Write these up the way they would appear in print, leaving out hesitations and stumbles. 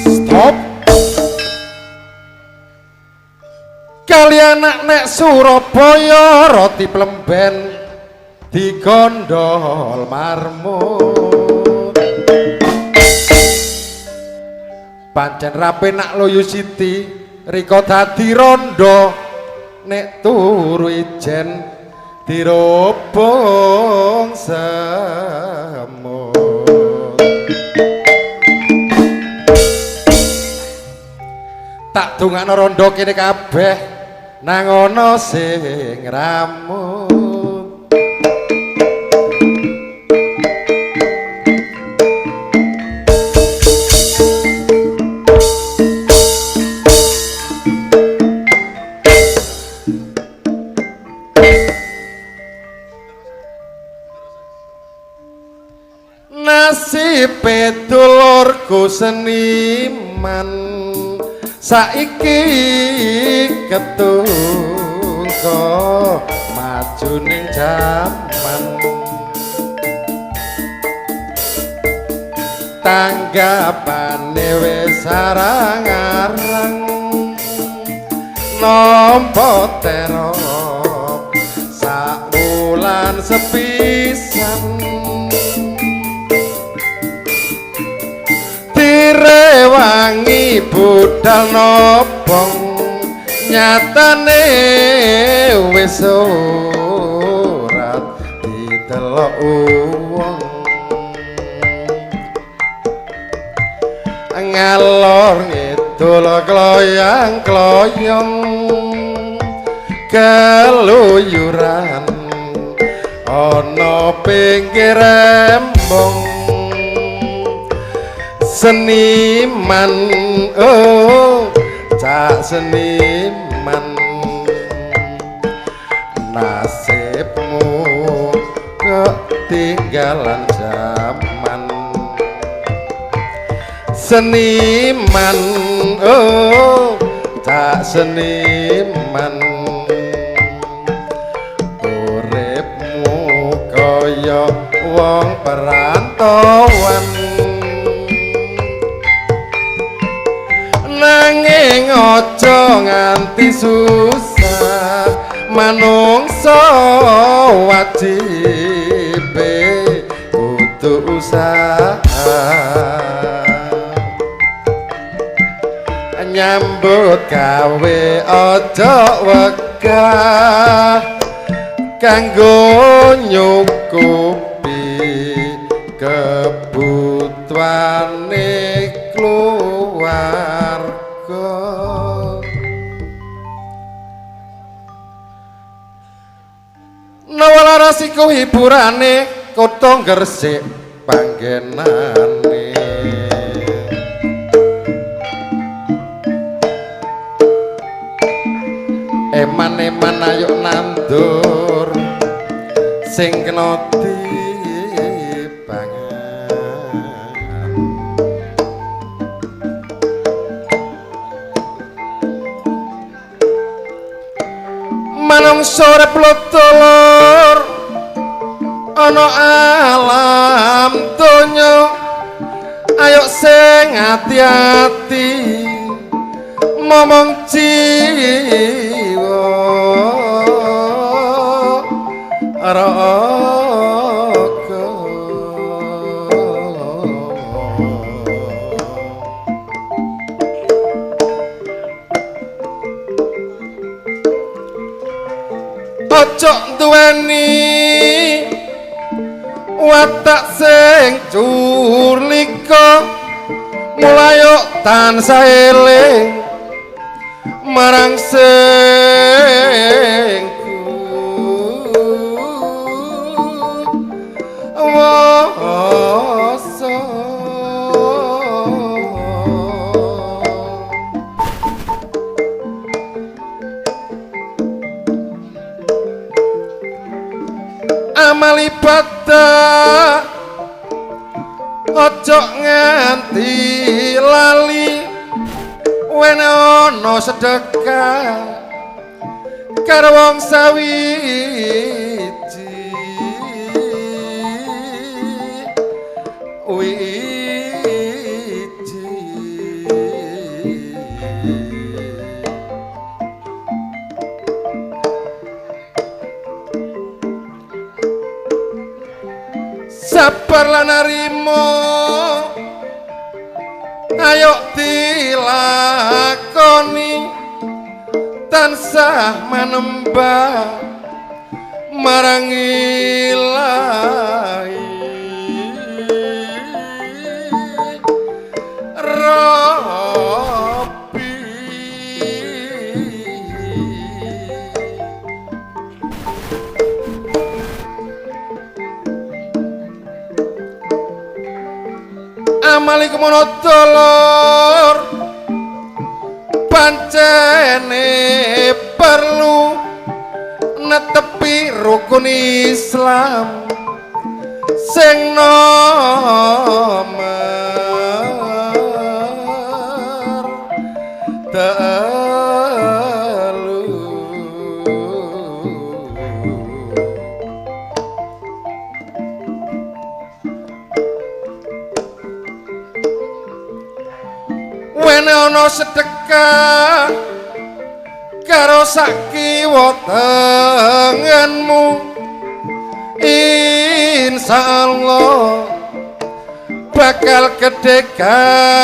Stop. Kalian nek Surabaya roti plemben digondol marmut. Pancen rapi nak loyo Siti riko dadi rondo nek turu ijen dirobong semut. Tak dongakno rondo kene kabeh nang ana sing ngramut. Nasibe dulurku seniman saiki ketungko maju ning jaman tanggapane wis arang-arang nampa terop sakulan sepisan direwangi budal nobong nyatane wis ora ditelok wong ngalor ngidul kloyang-kloyong keluyuran ana pinggir embong seniman oh cak seniman nasibmu ketinggalan zaman seniman oh cak seniman uripmu kaya wong perantauan nanging aja nganti susah manungsa wajibe kudu usaha nyambut gawe aja wegah kanggo nyukupi kebutuhane keluarga. Nawalaras iku hiburane kutha Gresik panggenane eman-eman ayo nandur sing kena dipangan manungsa urip lutulur ana alam donya ayo sing ati-ati momong jiwa raga ojo duweni watak sing curlika mulai tansah eling marang sing kuwasa amal ibadah ojo nganti lali wen ana sedekah karo wong sawiji wiji lan arimo ayo dilakoni tansah manembah marang ilahi Rabbi amalikum monodolor pancene perlu netepi rukun Islam sing nomer telu wene ana sedekah karo sakiwa tengenmu insyaallah bakal gedhe ganjaramu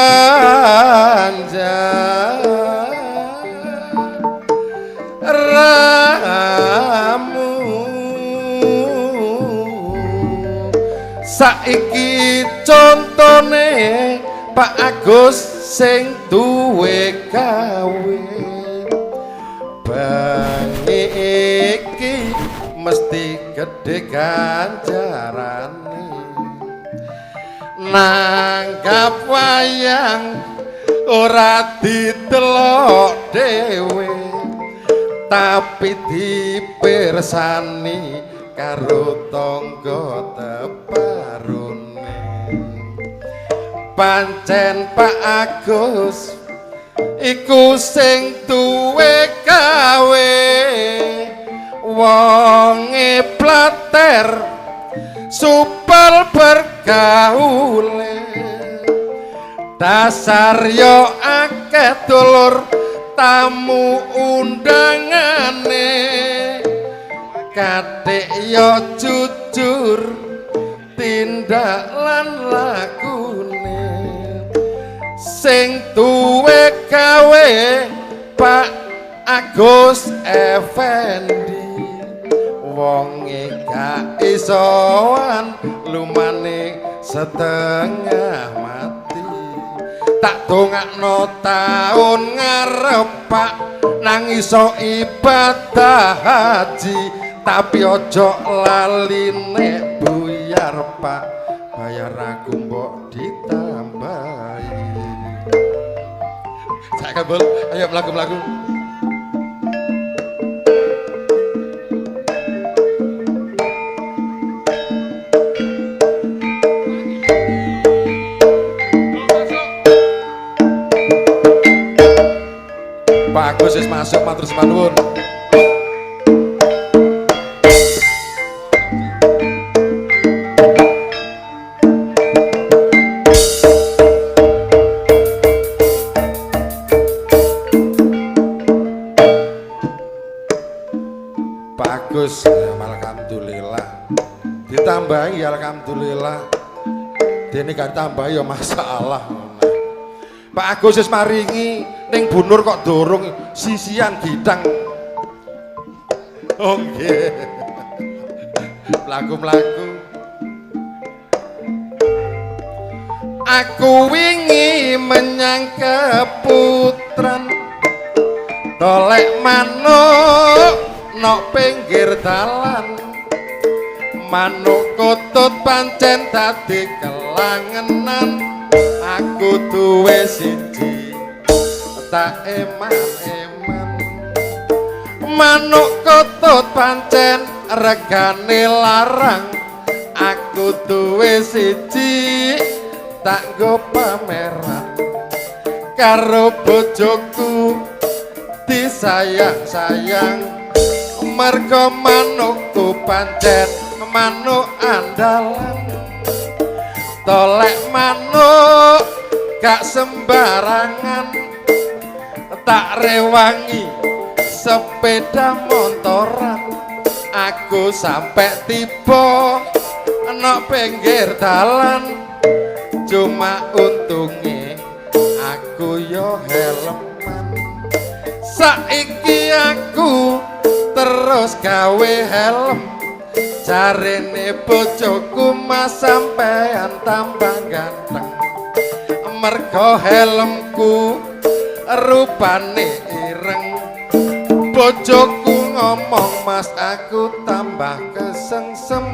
saiki contone Pak Agus sing duwe gawe bengi iki mesti gedhe ganjarane nanggap wayang ora didelok dhewe tapi dipirsani karo tangga teparune pancen Pak Agus iku sing duwe gawe wonge plater supel bergaule dasar yo akeh dulur tamu undangane katik yo jujur tindak lan lakune sing duwe gawe Pak Agus Effendi wonge gak isoan lumane setengah mati tak dongakno taun ngarep Pak nang iso ibadah haji tapi ojo lali nek buyar Pak bayar aku mbok ditambahi saya kabel ayo mlaku-mlaku Pak Agus wis masuk matur nuwun. Pak Agus alhamdulillah. Ditambahi alhamdulillah. Dene gak tambahi ya masalah. Pak Agus wis maringi ning bunur kok dorong sisian bidang. Oh nggih. Mlaku-mlaku. Aku wingi menyang keputran. Tolek manuk nok pinggir dalan. Manuk kutut pancen dadi kelangenan. Aku duwe siji tak eman-eman manuk kutut pancen regane larang aku duwe siji tak nggo pameran karo bojoku disayang-sayang mergo manukku pancen manuk andalan tolek manuk gak sembarangan tak rewangi sepeda motoran aku sampai tiba ana pinggir dalan cuma untunge aku yo helman saiki aku terus gawe helm jarene bojoku mas sampean tambah ganteng mergo helmku rupane ireng bojoku ngomong mas aku tambah kesengsem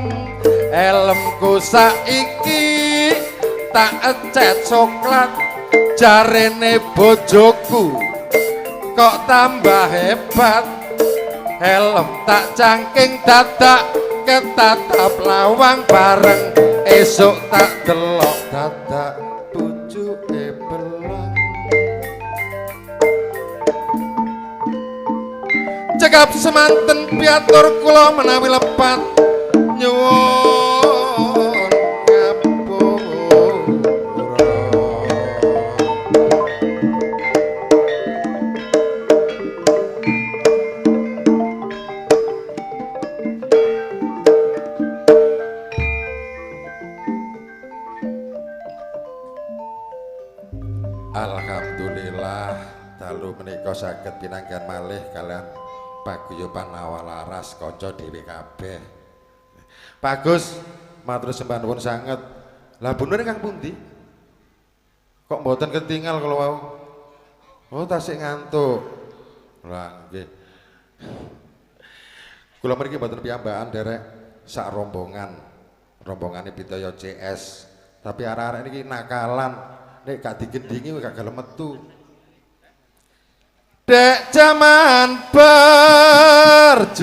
helmku saiki tak ecet coklat jarene bojoku kok tambah hebat helm tak cangking dadak ketatap lawang bareng esok tak delok dadak pucuke belang cekap semanten piatur kula menawi lepat nyuwun ngapura Alhamdulillah dalu menika saged pinanggan malih kalian paguyuban Awalaras kanca dhewe kabeh. Bagus, matur sembah nuwun sanget. Lah bener Kang pundi? Kok mboten ketinggal kalau wau? Oh, tasik ngantuk. Lah nggih. Kula mriki mboten piyambakan derek sak rombongan. Rombongane Pitaya CS. Tapi arek-arek niki nakalan. Nek gak digendingi gak gelem metu. Dek zaman berjuang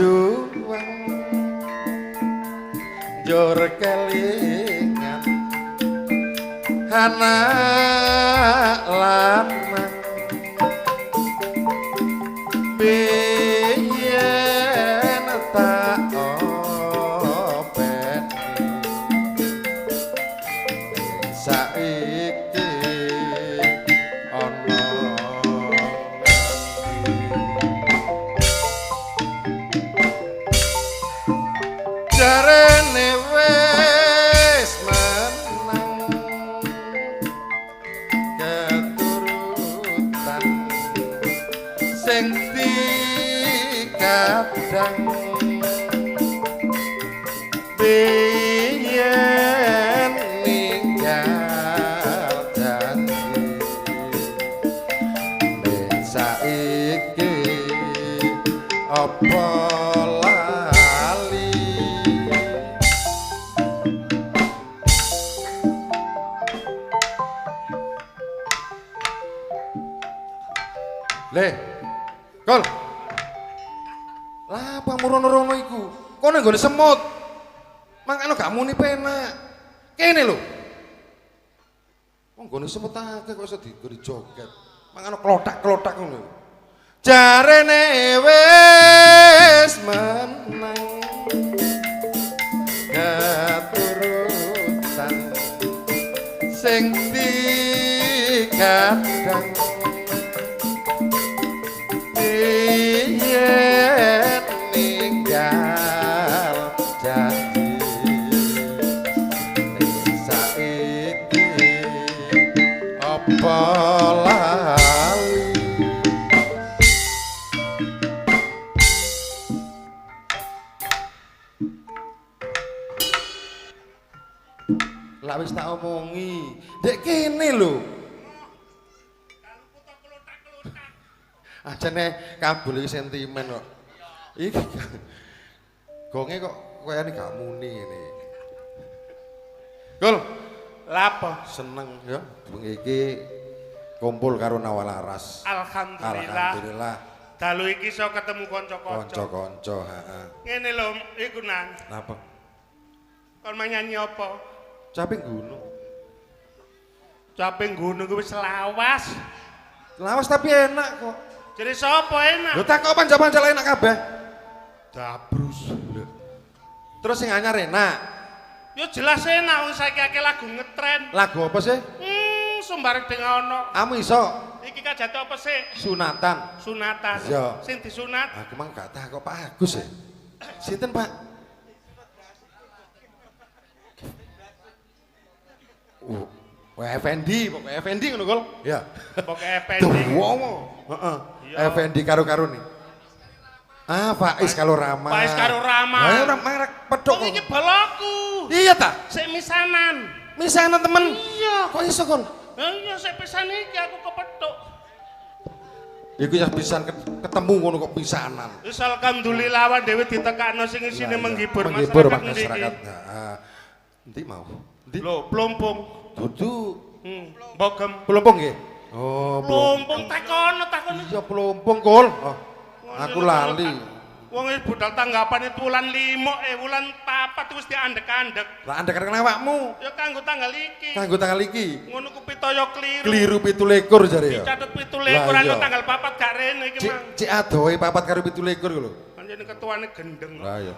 jor kelingan anak lanang biyen tak openi saiki jarene wis menang keturutan sing dikadang biyen ninggal janji ning saiki apa Le, Kol. Lah apa murono-rono iku? Kono nggone semut. Mangkane gak muni penak. Kene lho. Wong nggone semut akeh kok iso digori joget. Mangkane klothak-klothak ngono. Jarene wis menang. Keturutan sing dikadang yen ninggal janji ning saiki apa lali lak wis tak omongi ndek kene lho ajane kabul iki sentimen kok. Iki gonge kok koyane gak muni ngene. Gol, lapo seneng ya bengi iki kumpul karo Nawalaras. Alhamdulillah. Dalu iki iso ketemu kanca-kanca. Kanca-kanca, heeh. Ngene lho iku nang. Napa? Kon nyanyi apa? Caping gunung. Caping gunung kuwi wis lawas. Lawas tapi enak kok. Jadi sapa enak? Lho tak kok panjang-panjang enak kabeh. Dabrus. Terus sing anyar enak. Ya jelas enak wong saiki akeh lagu ngetren. Lagu apa sih? Sembarang ding ono. Kamu iso. Iki kajate apa sih? Sunatan. Sunatan. Iya. Sing disunat. Aku mang gak tahu kok Pak Agus ya. Sinten Pak? Effendi, pokoknya Effendi ngono kol. Ya. Pokoknya Effendi. Heeh. Effendi karo-karo nih. Ah, Faiz kalau Rama. Faiz karo Rama. Lah ora merek pedhok. Kok iki boloku. Iya ta? Sik misanan. Misanan temen. Iya. Kok iso kon? Iya sik pisan iki aku kepethuk. Iku ya pisan ketemu ngono kok pisanan. Wis alhamdulillah awak dhewe ditekakno sing isine menghibur masyarakat. Heeh. Endi mau? Endi? Lho, plompong. Dudu. Bogem. Plompong nggih. Oh, plompong takon. Iya plompong kol. Oh, aku lali. Wong iki budal tanggapane wulan 5 wulan 4 wis diandek-andek. Lah andek-andek awakmu. Ya kanggo tanggal iki. Kanggo tanggal iki. Ngono ku pitaya kliru. Kliru 17 jare ya. Dicatet 17 ana tanggal 4 gak rene iki mang. Cik adohe 4 karo 17 lho. Panjenengan ketuane gendeng. Lah iya.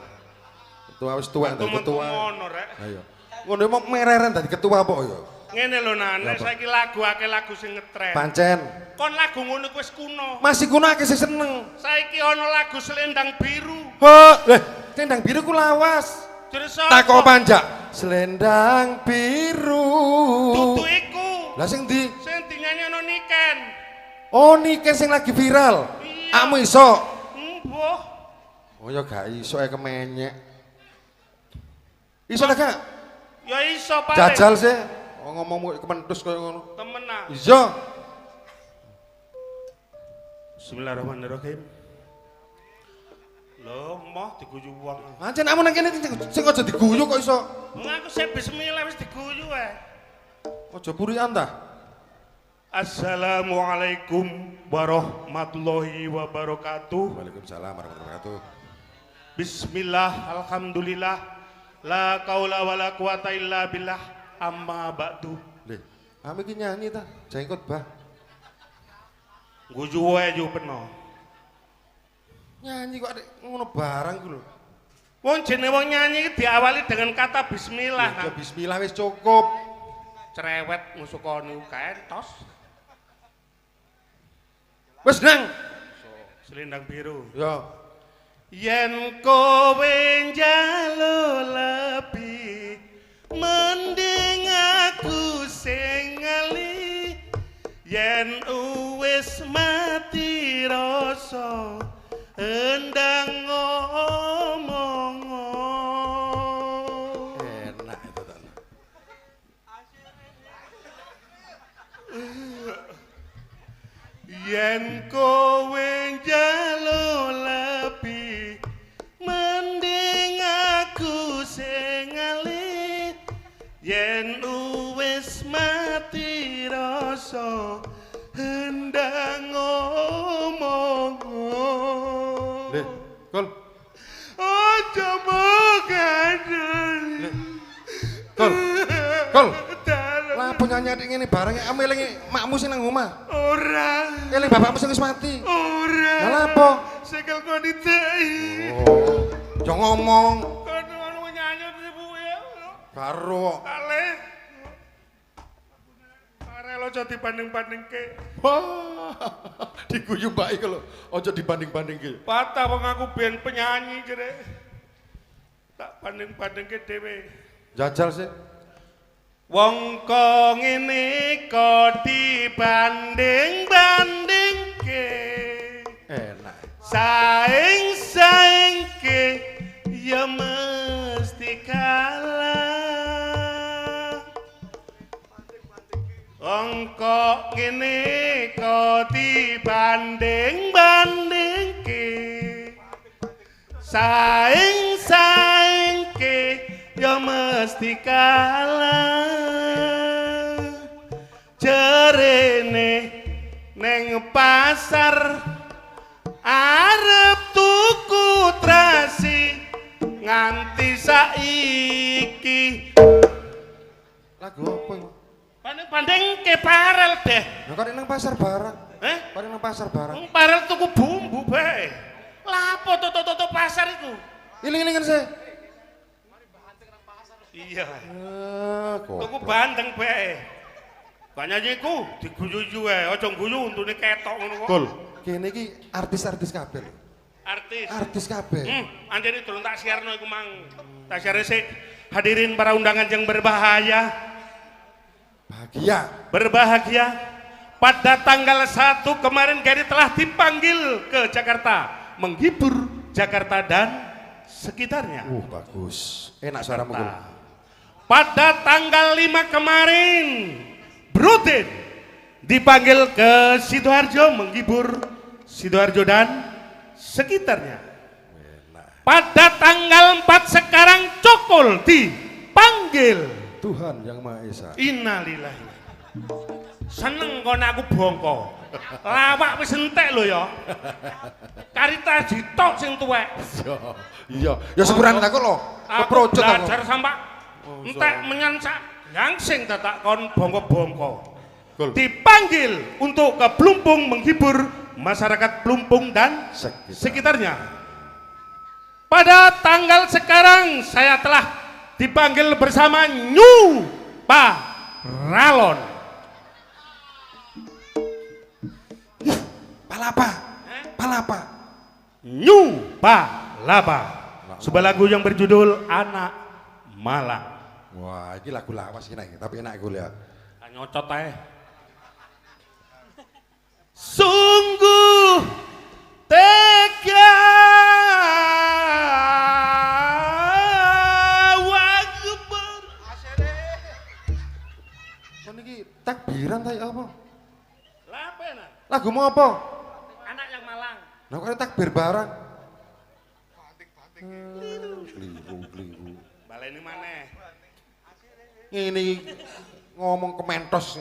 Ketua wis tuwa dadi ketua. Ngono rek. Lah iya. Ngono mok mereren dadi ketua apa ya? Ngene lho Nan, saiki akeh lagu sing ngetren. Pancen. Kon lagu ngono kuwi wis kuno. Masih kuno akeh sing seneng. Saiki ana lagu Selendang Biru. Selendang Biru ku lawas. Tako panjak. Selendang Biru. Dudu iku. Lah sing ndi? Sing dinyanyino Niken. Oh, Niken sing lagi viral. Kamu iso? Mbuh. Oh ya gak iso kemenyek. Iso ta gak? Ya iso, Pak. Jajal sih. Ngomong kementus kaya ngono. Temenan. Iso. Bismillahirrahmanirrahim. Lho, moh diguyu wong. Pancen amun nang kene sing aja diguyu kok iso. Wong aku sik bismillah wis diguyu ae. Aja burian ta. Assalamualaikum warahmatullahi wabarakatuh. Waalaikumsalam warahmatullahi wabarakatuh. Bismillah, alhamdulillah. La qaula wala quwata illa billah. Amma ba'du. Lih, ame iki nyanyi ta? Jenggot bah. Guyu wae yo peno. Nyanyi kok ngono barang ku lho. Wong jenenge wong nyanyi iki diawali dengan kata bismillah. Ya bismillah wis cukup. Cerewet musuka niku kentos. Wis nang. Selendang Biru. Ya. Yen kowe njaluk lebih mending aku sing ngali yen wis mati rasa endang ngomong enak itu ta. Yen kowe njaluk lebih mending aku sing ngali yen wis mati rasa hendang ngomong. Lih, Kol. Aja mogadul. Kol. Kol. Lah penyanyi adik ngene bareng ame eling makmu sing nang omah. Ora. Eling bapakmu sing wis mati. Ora. Lah apa? Sekel kok diteki. Oh. Yo ngomong. Kono nyanyi ibu ya. Karo. Ale. Arelo aja dibanding-bandingke. Wah. Diguyu mbak iki lho. Aja dibanding-bandingke. Patah wong aku ben penyanyi jere. Tak banding-bandingke dhewe. Jajal sih. Wong kok ngene kok dibanding-bandingke. Enak. Saing-saingke ya mesti kalah. Wong kok ngene kok dibanding-bandingke. Saing-saingke ya mesti kalah. Jerene neng pasar arep tuku trasi nganti saiki. Lagu apa ini? Banding-banding ke parel deh. Nah, kok nang pasar barang? Kok nang pasar barang? Parel tuku bumbu bae. Lapo toto pasar iku? Iling-ilingan sih. Iya. Tuku bandeng bae. Banyak iku diguyu-guyu ae, aja guyu untune ketok ngono kok. Kul, kene iki artis-artis kabeh. Artis. Artis kabeh. Anjene durung tak siarno iku mang. Tak siare sik hadirin para undangan yang berbahaya. Berbahagia pada tanggal 1 kemarin Gary telah dipanggil ke Jakarta menghibur Jakarta dan sekitarnya. Bagus. Enak suaramu. Pada tanggal 5 kemarin Brutin dipanggil ke Sidoarjo menghibur Sidoarjo dan sekitarnya. Pada tanggal 4 sekarang Cokol dipanggil. Tuhan yang Maha Esa. Innalillahi. Seneng kon aku bongko. Lawak wis entek lho ya. Karita ditok sing tuwek. Iya. Ya sepuran tak lho. Keprocot aku. Belajar sampak entek menyansak langsing tak kon bongko-bongko. Dipanggil untuk ke Plumpung menghibur masyarakat Plumpung dan sekitarnya. Pada tanggal sekarang saya telah dipanggil bersama New Paralon. Palapa. New Palapa. Sebuah lagu yang berjudul Anak Malang. Wah, ini lagu lawas ini, tapi enak gue lihat. Nyocot aja. Sungguh tega. Takbiran tadi apa? Lagu mau apa? Anak yang Malang. Nah kok takbir bareng? Keliru. Baleni maneh. Ini ngomong kementos.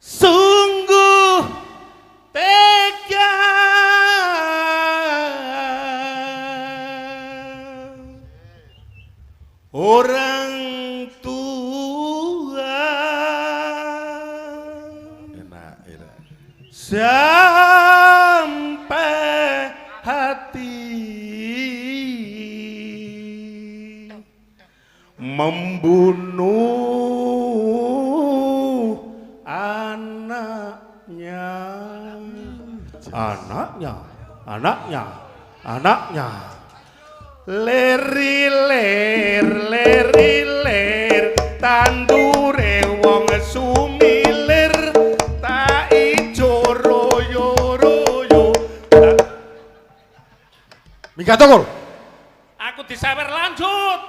Sungguh tega orang sampai hati membunuh anaknya leri ler tandure wong sumilir tak ijo royo Minggat Kul. aku disawer lanjut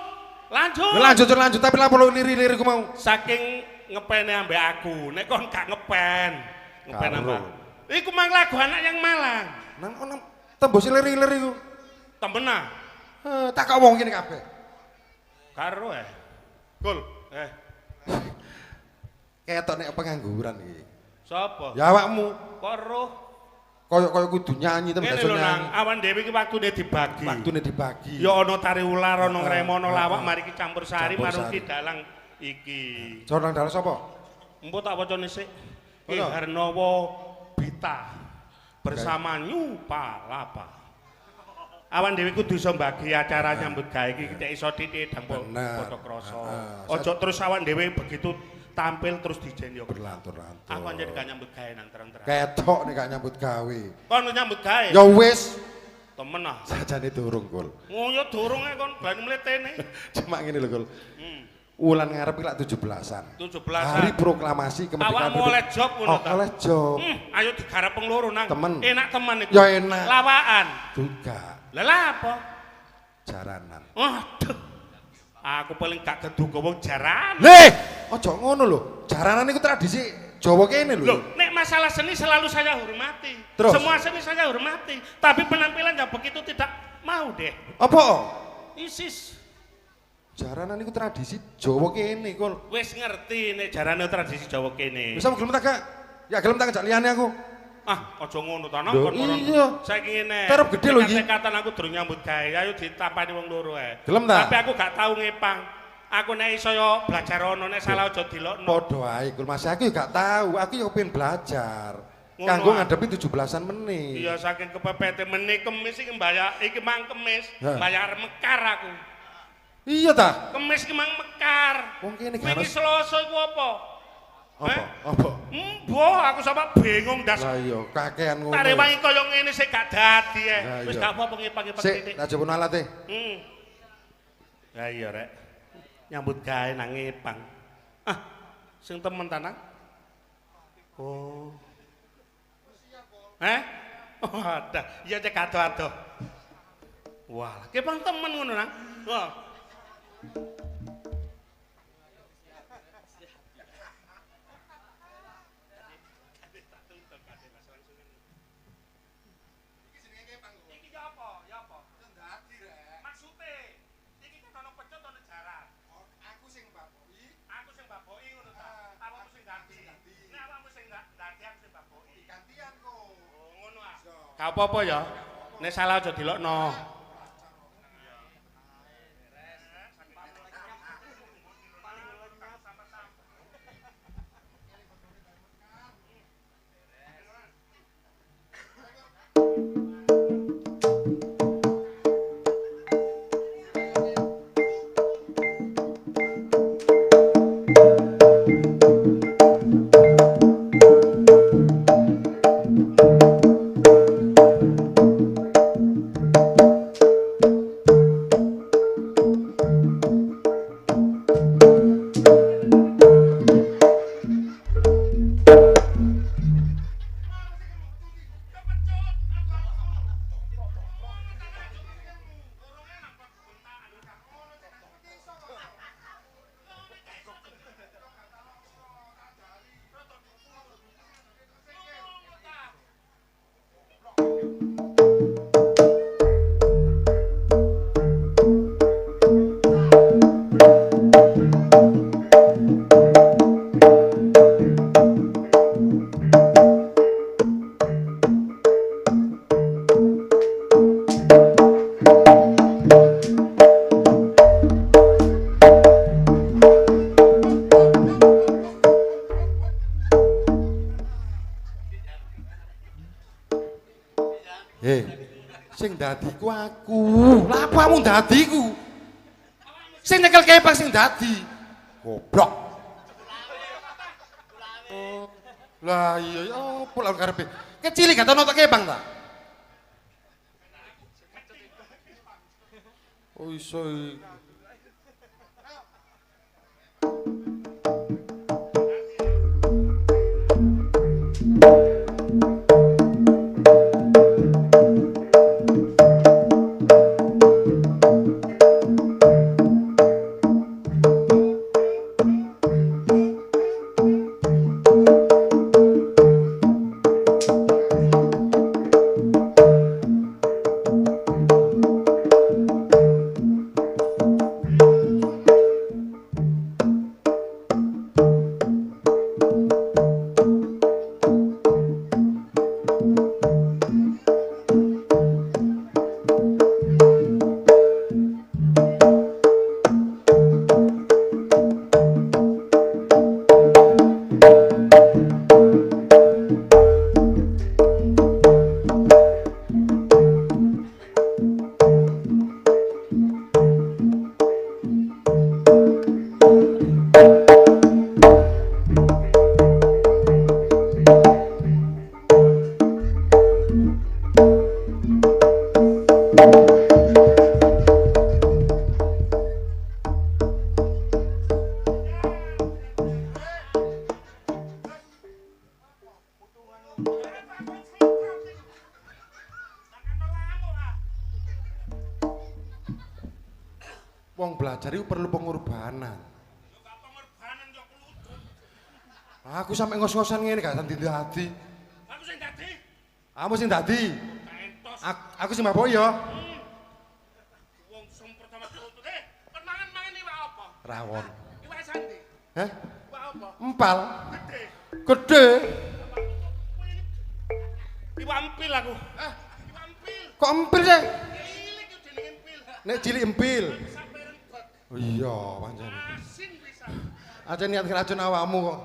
Tapi lah perlu lirik ku mau. saking ngepene ambek aku nek kon gak ngepen ambek iku mang lagu Anak yang Malang nang ono tembus lirik iku temenan tak kok wong kene kabeh karo Kul ketok nek pengangguran iki sapa ya awakmu kok roh koyo kudu nyanyi tapi gak iso nyanyi awan dhewe iki waktune dibagi ya ana tari ular ana ngremono lawak mari ki campur sari marung ki dalang iki Jorang dalang sapa empuk tak wacane sik Ki Harnowo Bita bersama New Palapa awan dhewe kudu iso mbagi acara nyambut gawe iki nek iso titik dampo foto kroso ojo terus awan dhewe begitu tampil terus dijen yo berlantur-lantur aku anjen gak nyambut gawe nang terang-terang ketok nek gak nyambut gawe kon nyambut gawe ya wis temen ah sajane durung Kul ngoyo durung ae kon bani mletene cuma ngene lho Kul wulan ngarep iki lak 17-an hari proklamasi kemerdekaan awakmu oleh job ngono ta oleh job ayo digarap peng loro nang temen enak teman iku ya enak lawaan juga lha apa jaranan aduh aku paling gak gedung wong jaranan ojo ngono lho jaranan iku tradisi Jawa kene lho nek masalah seni selalu saya hormati terus? Semua seni saya hormati tapi penampilan yang begitu tidak mau deh apa? isis jaranan iku tradisi Jawa kene Kul wis ngerti nek jaranan tradisi Jawa kene bisa gelem tak gak? Ya gelem tak jak liyane aku aja ngono ta nang kon iya saiki ngene terep gede lho iki katan aku durung nyambut gawe ayo ditampani wong loro ae gelem ta? Tapi aku gak tau ngepang aku nek iso yo belajar ono nek salah aja dilokno padha ae Kul Mas aku gak tau aku yo pengen belajar kanggo ngadepi 17-an meneh iya saking kepepete meneh kemis iki mbayar iki mang kemis bayar mekar aku iya ta kemis ki mang mekar wong kene gak wingi Selasa iku apa Mbok aku sampe bingung das. Lah iya kakean ngono. Tare wangi kaya ngene sik gak dadi Wis gak apa-apa ngepang-ngepang titik. Sik, tak jopo alate. Lah iya rek. Nyambut gawe nang ngepang. Sing temen tanang? Oh. Oh, ada. Iya cek ado-ado. Wah, ki bang temen ngono nang. Wah. Gak apa-apa ya. Nek salah aja dilokno. Sing dadiku aku. Lah apamu dadiku? Sing nyekel kepang sing dadi. Goblok. Lah iya opo lan karepe? Kecil gak tau nonton kepang ta? Oh iso. Wong belajar itu perlu pengorbanan. Aku sampe ngos-ngosan ngene gak dadi dadi. Aku sing dadi. Kamu sing dadi. Aku sing mabok ya. Wong sing pertama tuntut. Kon mangan-mangan iwak apa? Rawon. Iwak sandi. Hah? Iwak apa? Empal. Gede. Gede. Iwak empil aku. Hah? Iwak empil. Kok empil sih? Cilik yo jenenge empil. Nek cilik empil. Oh iya, pancen. Asin bisa. Aja niat ngeracun awakmu kok.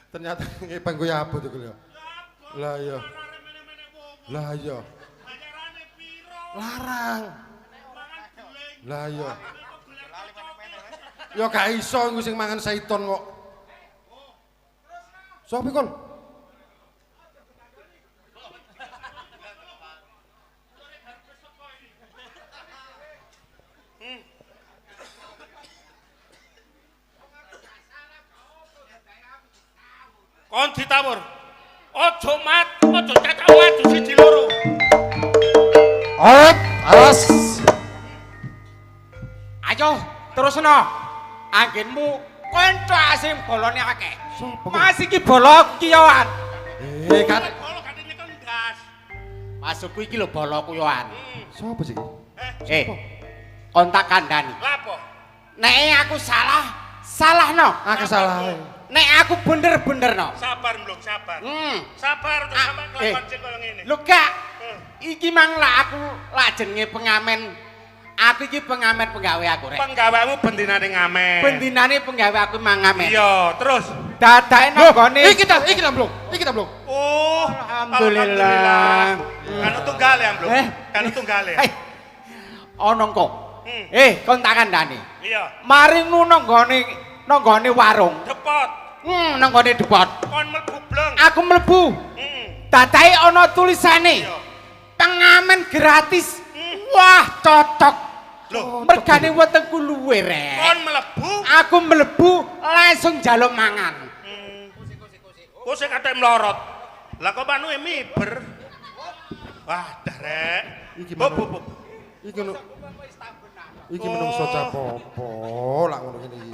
Ternyata ngepeng kuwi abot iku lho. Lah iya. Lah iya. Larang. Lah iya. Ya gak iso iku sing mangan saiton kok. Sopo kon? Kon ditawur. Ojo mat, ojo cacak maju siji loro. Awas. Ayo, terusno. Anggenmu kanca sing bolone akeh. Mas iki bolo kiyoan. Kan Bolo katene kon gas. Masukku iki lho bolo kuyoan. sopo sih? Kontak kandhani. Lah apa? Nek aku salahno. Kesalahan. Nek aku bener-benerno. Sabar Mblung, sabar. Sabar untuk sampe kelakon sing koyo ngene. Lho gak. Iki mang aku jenenge pengamen. Aku iki pengamen penggawe aku rek. Penggawamu bendinane ngamen. Bendinane penggawe aku mang ngamen. Iya, terus. Dadake nggone. Iki ta Blung. Oh, alhamdulillah. Kan tunggal ya, Mblung. Kan tunggal ya. Ono kok. Kontak kandhani. Iya. Mari ngono nggone warung. Depot. Nang gone depot. Kon mlebu bleng. Aku mlebu. Dadae ana tulisane. Pengamen gratis. Wah, cocok. Loh, mergane wetengku luwe rek. kon mlebu. Aku mlebu langsung njaluk mangan. Kok sing kathek mlorot. Lah kok panuke miber. Wah, dah rek. Iki Bu. Iki menungso capopo lak ngono kene iki.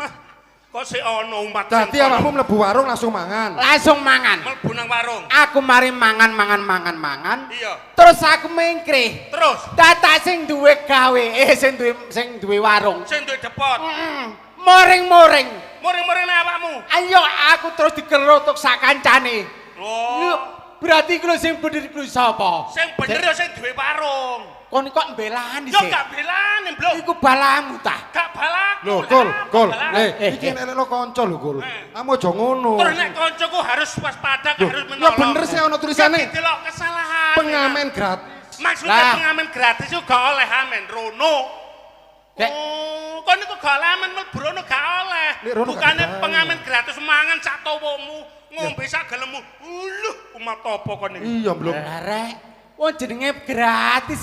Kok sik ana umat Dadi awakmu mlebu warung langsung mangan. Langsung mangan. mlebu nang warung. Aku mari mangan. Iya. Terus aku mengkrih. Terus Tata sing duwe gawe, sing duwe warung. sing duwe depot. Moring-moring. Muring-muring nang awakmu. Ayo aku terus dikerotok sak kancane. Oh. Berarti kuwi sing bener kuwi sapa? Sing bener ya sing duwe warung. Kon kok mbelani Yo sih? gak belani, Blung. Iku balamu ta. Gak balaku. Lho, Kul. Iki nek kanca lho, Kul. Kamu aja ngono. Terus nek koncoku harus waspada, harus Ya menolong. bener sih ana tulisane. Delok kesalahan. Pengamen gratis. Maksudnya pengamen gratis itu gak oleh amen rono. Dek. Oh, kon niku gak oleh amen mlebu rono gak oleh. Nek rono gak Bukane dibayar. pengamen gratis mangan sak tawamu, ngombe sak gelemu. Uluh, umat apa kon iki? Iya, Blung. Rek, wong jenenge gratis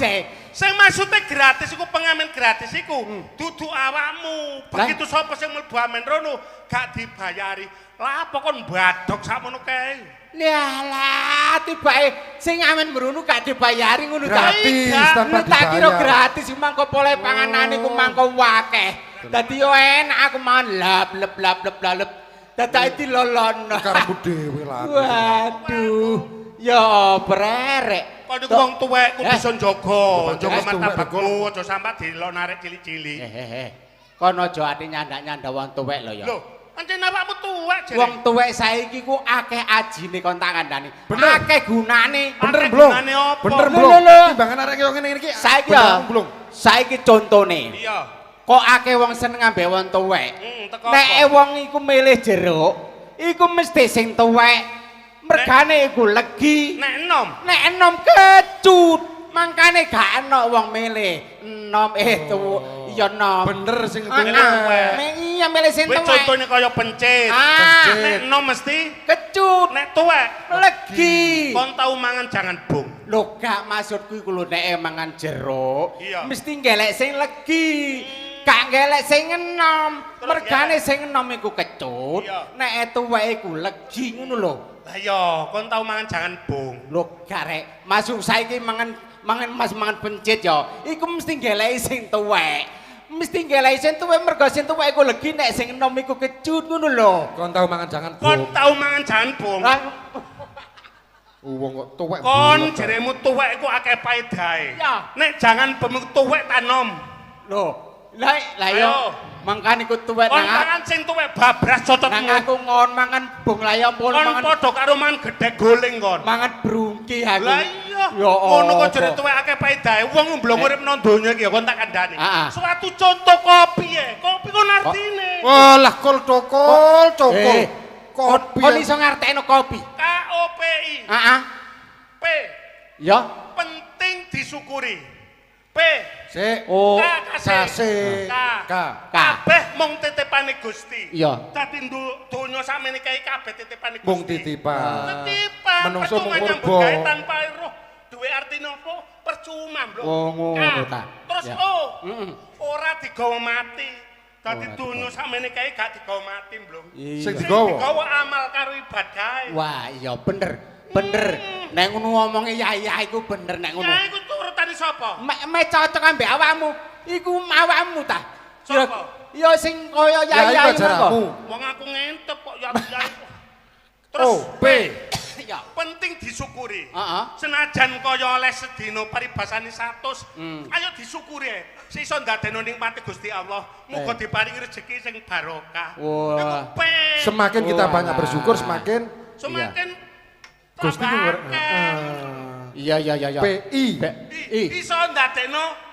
Sing maksudnya gratis iku pengamen gratis iku dudu awakmu. Begitu sapa sing mlebu amen rono gak dibayari. Lah apa kon mbadok sakmono kae? Lah tibake sing amen mrono gak dibayari ngono ta. Gratis tanpa Tak kira dibayar. gratis mangko pole panganane ku mangko wakeh. Dadi yo enak aku mangan lap. Dadake dilolono. Karepmu dhewe lah. Waduh. Ya brerek. Kok niku wong tuwek ku bisa njaga, njaga Wis tuwek, martabatmu, aja sampe dilo narik cilik-cilik. Kon aja ati nyandak-nyandak wong tuwek lho ya. Lho, pancen awakmu tuwek jere. Wong tuwek saiki ku akeh ajine kon tak kandhani. Bener. Akeh gunane. Bener, Akeh Blung. gunane apa? Bener, Lho, Blung. lho, lho. Timbangan arek kaya ngene iki. Saiki bener, ya. Blung. Saiki contone. Iya. Kok akeh wong seneng ambe wong tuwek. Teko Nek apa? wong iku milih jeruk, iku mesti sing tuwek. Mergane iku legi. Nek enom. Nek enom kecut, mangkane gak enak wong milih. Enom tuwek. Iya enom. Bener sing Ah, tuwek. Nek iya milih sing Kuwi tuwek. contone kaya pencit. Ah. Nek enom mesti Kecut. nek tuwek Legi. kon tau mangan jangan bung. Lho gak maksudku iku lho nek mangan jeruk, Iya. mesti ngelek sing legi. Gak ngelek sing enom. Terus Mergane ngelek. sing enom iku kecut, Iya. nek tuwek iku legi ngono lho. Lah iya, kon tau mangan jangan bung. Lho gak rek, masuk saiki mangan pencit ya. Iku mesti ngelek sing tuwek. Mesti ngelek sing tuwek mergo sing tuwek iku legi nek sing enom iku kecut ngono lho. Kon tau mangan jangan Kon bung. tau mangan jangan bung. Lah Wong kok tuwek. Kon bulet, jeremu tuwek iku akeh paedahe. Ya. Nek jangan bung tuwek tanom. lho, lah yo Ayo. mangkane iku tuwek Kon nang mangan sing tuwek babras cocotmu. nang aku ngon mangan bung lah ya ampun Kon mangan padha karo mangan gedhek goling kon. mangan brungki aku. Lah iya. Ya Ngono kok apa? jere tuwek akeh paedahe. Wong mblong urip nang donya iki ya kon tak kandhani. Ah, ah. Suatu contoh kopi ya. Kopi ku ngono artine. Walah kol cokol. Kopi. Kon iso ngartekno kopi. KOPI. Heeh. P. Ya. Penting disyukuri. P. Sik. Oh. Sase. K. Kabeh mung titipane Gusti. Iya. Dadi donya sakmene kae kabeh titipane Gusti. Mung titipan. Titipan. Menungso mung nyambut gawe tanpa roh. Duwe artine apa? Percuma, Bro. Oh, ngono ta. Terus O. Ora digawa mati. Dadi donya sakmene kae gak digawa mati, Bro. Sing digawa. Digawa amal karo ibadah. Wah, iya bener. Nek ngono ngomonge ya iku bener nek ngono. Ya iku turutane sapa? Me cocok ambek awakmu. Iku awakmu ta. Sapa? Ya sing kaya ya iku. Wong aku ngentep kok ya. Terus P. Ya. Penting disyukuri. Heeh. Senajan kaya oleh sedina paribasane 100, ayo disyukuri ae. Sisa ndadekno nikmate Gusti Allah, muga diparingi rezeki sing barokah. Wah. Semakin kita banyak bersyukur semakin Gusti Iya. PI. Iso ndadekno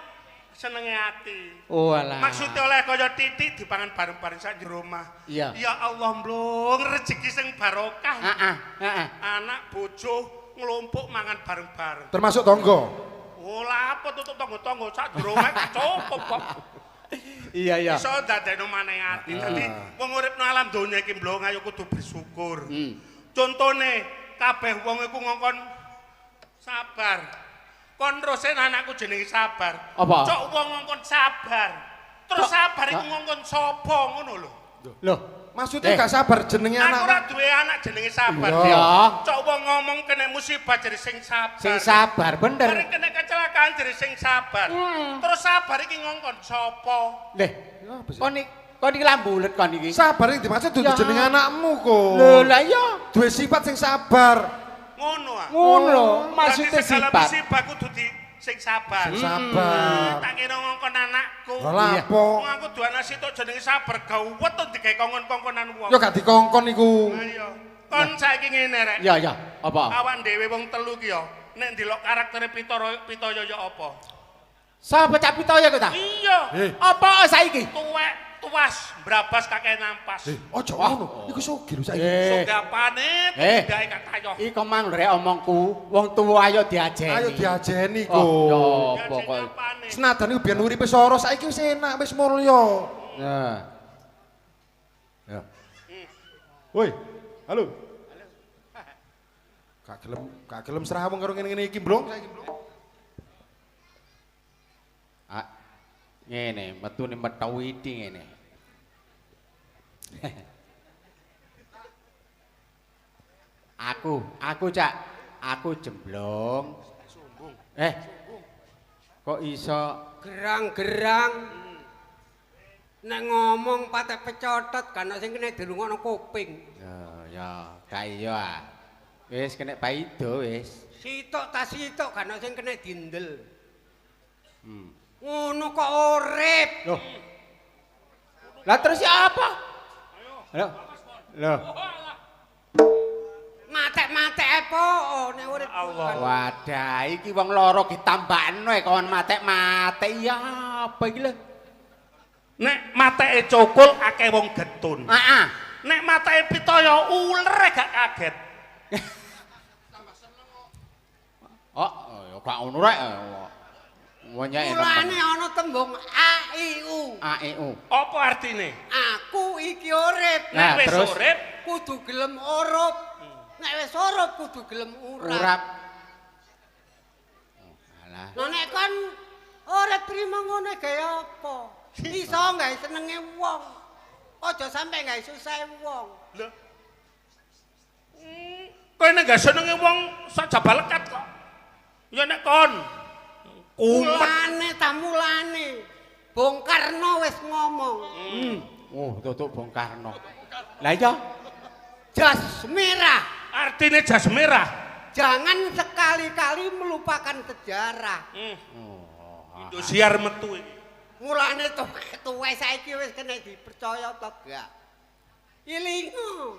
senenge ati. Oh alah. Maksudnya oleh kaya titik dipangan bareng-bareng sak jero omah. Iya. Ya Allah mblung rezeki sing barokah. Heeh. Anak bojo nglumpuk mangan bareng-bareng. Termasuk tonggo. Oh lah apa tutup tonggo-tonggo sak jero omah cukup kok. Iya. Iso ndadekno maneh ati. Dadi wong urip nang alam donya iki mblung ayo kudu bersyukur. Contone kabeh wong iku ngongkon sabar. Kon rosen anakku jenenge sabar. Apa? Cok wong ngongkon sabar. Terus sabar iku ngongkon sapa ngono lho. Loh, maksudnya gak sabar jenenge anak. Aku ora duwe anak jenenge sabar. Iya. Cok wong ngomong kena musibah jadi sing sabar. Sing sabar bener. Bareng kena kecelakaan jadi sing sabar. Terus sabar iki ngongkon sapa? Leh, kon iki lambulet kon iki. Sabar iki dimaksud dudu jenenge anakmu kok. Lho, lah iya. Duwe sifat sing sabar. Ngono ah. Ngono lho, maksudnya segala sifat. musibah kudu sing sabar. Sing sabar. Tak kira ngongkon anakku. Lah apa? Wong aku duwe anak sitok jenenge sabar gawet to digawe kongkon-kongkonan wong. Yo gak dikongkon iku. Ayo. Kon saiki ngene rek. Ya, apa? Awak dhewe wong telu ki yo nek ndelok karaktere Pitaya ya apa? Sapa Cak Pitaya ku ta? Iya. Apa saiki? Tuwek, tuas, brabas kakek nampas. Ojo ngono. Iku sugih lho saiki. Sogapane Eh. gawe kak tayo. Iku mang rek omongku, wong tuwa ayo diajeni. Ayo diajeni kok. Oh, ya apa kok. Senajan iku biyen uripe soro saiki wis enak wis mulya. Nah. Ya. Woi, halo. Gak gelem serawung karo ngene-ngene iki, Blong, saiki, Blong. Ngene, metune metau iki ngene. Aku Cak, aku jemblong. Kok iso gerang-gerang nek ngomong patek pecotot kan sing kene dirungokno kuping. Ya, gak iya. Wis kena paido wis. Sitok ta sitok kan sing kene dindel. Ngono kok urip. Loh. Lah terus ya apa? Loh. Matek-matek apa nek urip Allah. Wadah, iki wong loro ditambakno kon matek-matek ya apa iki lho? Nek mateke cukul akeh wong getun. Heeh. Nek mateke Pitaya uler gak kaget. Oh, ya gak ngono rek. Wonyake. mulane ana tembung AIU. AEU. Apa artine? Aku iki urip. Nah, Nek wis terus? urip Kudu gelem urup. Nek wis urup kudu gelem urap. Urap. Alah. Lah nek kon urip trimo ngono gawe apa? Iso gawe senenge wong. Aja sampe gawe susahe wong. lho. Kowe nek gak senenge wong sak jabal lekat kok. Ya nek kon Mulane ta mulane. Bung Karno wis ngomong. Oh, tutuk Bung Karno. Lah iya. Jas merah. artine jas merah. Jangan sekali-kali melupakan sejarah. Indosiar metu iki. Mulane tuwe saiki wis kena dipercaya to gak? Ilingu.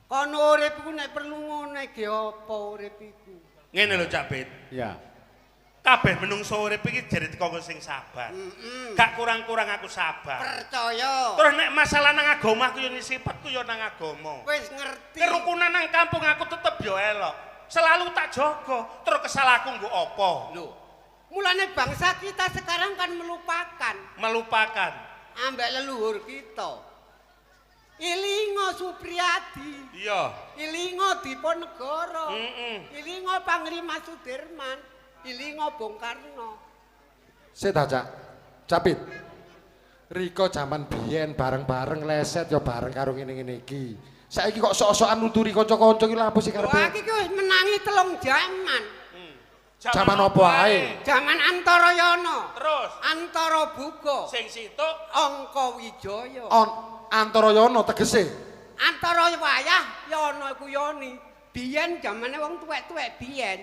Kon urip iku nek perlu ngene ge apa urip iku? Ngene lho Cak Bet. Iya. kabeh menungso urip iki jare teko sing sabar. Gak kurang-kurang aku sabar. Percaya. Terus nek masalah nang agama aku yo sifatku yo nang agama. Wis ngerti. Kerukunan nang kampung aku tetep yo elok. Selalu tak jaga. Terus kesalahanku nggo apa? Lho. Mulane bangsa kita sekarang kan melupakan ambek leluhur kita. Ilingo Supriyadi. Iya. Ilingo Diponegoro. Ilingo Panglima Sudirman. Ilingo Bung Karno. Sik ta, Cak. Capit. Riko jaman biyen bareng-bareng leset ya bareng karo ngene-ngene iki. Saiki kok sok-sokan nuturi kanca-kanca iki lha apa sih karepe? Wah, iki wis menangi 3 jaman. Jaman apa ae? Jaman Antarayana. Terus Antara Buga. sing situ Angka Wijaya. Antarayana tegese. Antara wayah yana iku yoni. Biyen jamane wong tuwek-tuwek biyen.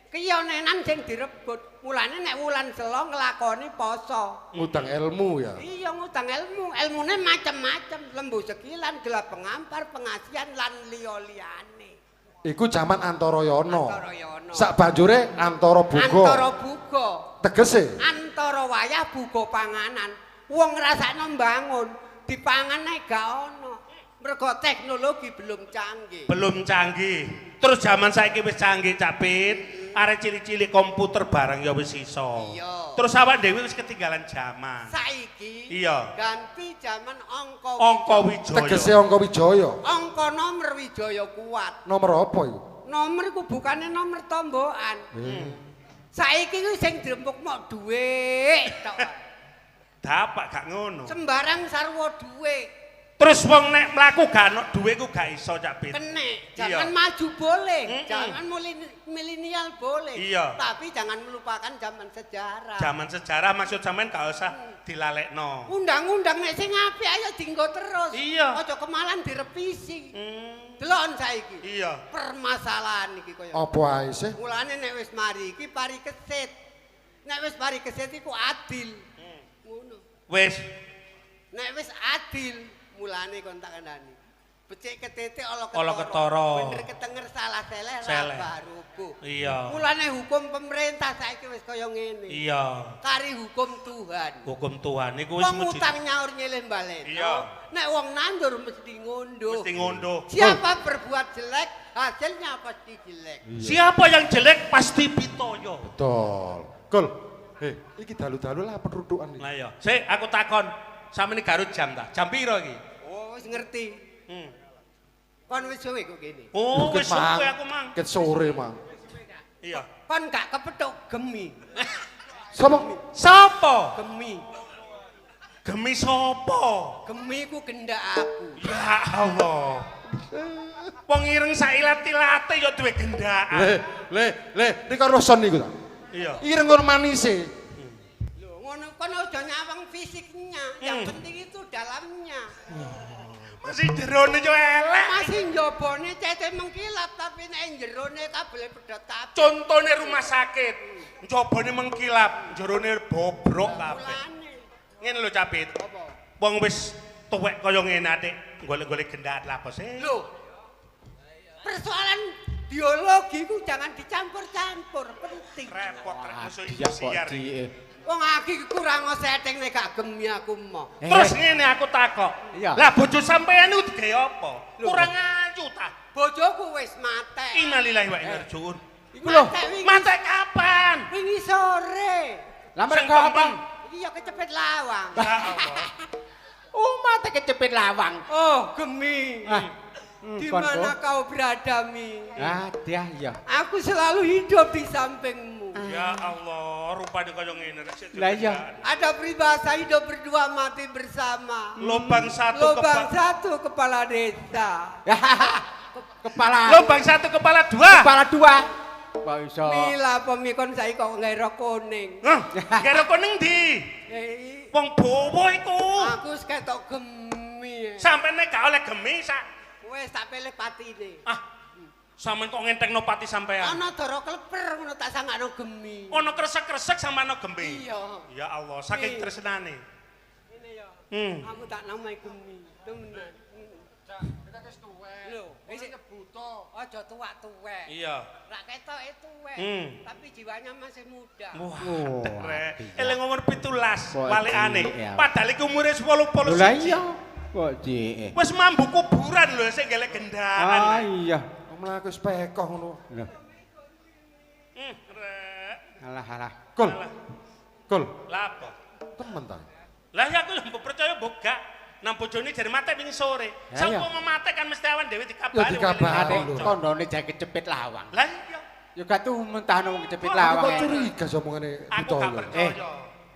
Kiyonenan sing direbut. Mulane nek wulan sela nglakoni poso. Ngutang ilmu ya. Iya ngutang ilmu. Ilmune macem-macem, lembu sekilan, gelap pengampar, pengasihan lan liya-liyane. Iku jaman Antarayana. Antarayana. Sak banjure Antara Buga. Antara Buga. Tegese. Antara wayah buga panganan. Wong ngrasakno mbangun, dipangan nek gak ono. Mergo teknologi belum canggih. belum canggih. Terus zaman saiki wis canggih, Capit. Arek cilik-cilik komputer barang ya wis iso. Iya. Terus awak dhewe wis ketinggalan zaman. Saiki Iya. ganti zaman angka Wijaya. Tegese Angka Wijaya. Angka nomor Wijaya kuat. Nomor apa iku? Nomor iku bukane nomor tombokan. Saiki ku sing dirembuk mok dhuwit tok. Dapak gak ngono. Sembarang sarwa dhuwit. Terus wong nek mlaku gak ono dhuwit ku gak iso, Capit. Kenek, Iya. jangan maju boleh, jangan milenial boleh, Iya. tapi jangan melupakan zaman sejarah. Zaman sejarah maksud sampean gak usah dilalekno. Undang-undang nek sing apik ayo dienggo terus. Iya. Aja kemalan direvisi. Delok saiki. Iya. Permasalahan iki koyo. Apa ae sih? Mulane nek wis mari iki pari kesit. Nek wis pari kesit iku adil. Ngono. Wis Nek wis adil mulane kon tak kandhani. Becik ketete ala ketara. Bener ketenger salah seleh Seleh. rabah rubuh. iya. Mulane hukum pemerintah saiki wis kaya ngene. Iya. Kari hukum Tuhan. Hukum Tuhan niku wis Wong utang nyaur nyilih balik. Iya. Nek wong nandur mesti ngunduh. mesti ngunduh. Siapa berbuat jelek, hasilnya pasti jelek. Siapa yang jelek pasti pitoyo. Betul. Kul. Iki dalu-dalu lah perutukan iki. Lah iya. Sik aku takon, sampeyan Garut jam ta? Jam piro iki? Oh, wis ngerti. Kon wis suwe kok kene. Oh, wis Mang. suwe aku mang. Ket sore, Mang. Iya. Kon gak kepethuk gemi. Sopo? Sapa? Gemi. Gemi sapa? Gemi ku gendak aku. Ya Allah. Wong ireng sailat-ilate ya duwe gendakan. Le, niku roson niku ta. Iya. Ireng ngono manise. Loh, ngono kon aja nyawang fisiknya. Yang penting itu dalamnya. Masih jerone yo elek. Masih njobone cete mengkilap tapi nek jerone kabele pedhot kabeh. Contone rumah sakit. Njobone mengkilap, jerone bobrok kabeh. Mulane. Ngene lho Capit. Apa? Wong wis tuwek kaya ngene atik, golek-golek gendakan lha apa sih? Loh. Persoalan biologi ku jangan dicampur-campur, penting. Repot rek musuh Iya kok siar. di. Wong aki kurang setting nek gak gemi aku mah. Terus ngene aku takok. Iya. Lah bojo sampean niku digawe apa? Kurang ayu ta? Bojoku wis mate. Innalillahi wa inna ilaihi raji'un. Iku lho, Mate kapan? Wingi sore. lah Sing mereka apa? gampang. Iki ya kecepet lawang. Ya Allah. Mate kecepit lawang. Oh, gemi. Di kon, mana Ko? kau berada, Mi? Ah, dia ya. Aku selalu hidup di sampingmu. Ya Allah, rupane kaya ngene rek sik. Lah iya. Ada peribahasa hidup berdua mati bersama. Lubang satu Lubang satu kepala desa. Kepala Lubang satu kepala dua. kepala dua. Kok iso? Mila pemikon saya kok ngero kuning. Hah? Kira kuning di. Eh, Wong bowo iku. aku ketok gemi. Sampai nek gak oleh gemi sak. Wes tak pilih patine. Sampeyan kok ngentekno pati sampean. Ana dara kleper ngono tak sangakno gemi. Ono kresek-kresek sama ono gemi. Iya. Ya Allah, saking Iya. tresnane. Ini ya. Aku tak namai gemi. Temenan. Cak, kita wis tuwek. Lho, wis buta. Aja tuwek-tuwek. Iya. Rak ketoke tuwek, tapi jiwanya masih muda. Wah, Rek. Eleng umur 17 Kok walikane. cilik ya? Padahal iki umure 10 Lah iya. Kok cilik. Wis mambu kuburan lho sing gelek gendaan. Ah iya. Mlaku wis pekoh ngono. Lah. Rek. Alah. Kul. Kul. Lah apa? Temen ta. Lah ya aku mbok percaya mbok gak. Nang bojone jare mate wingi sore. Ya, iya. Sapa mate kan mesti awan dhewe Ya dikabari. dikabari. Ade kondone jek kecepit lawang. Lah iya. Ya gak tuh mentahno wong kecepit Aku lawang. kok curiga omongane Aku gak Pitolo. percaya.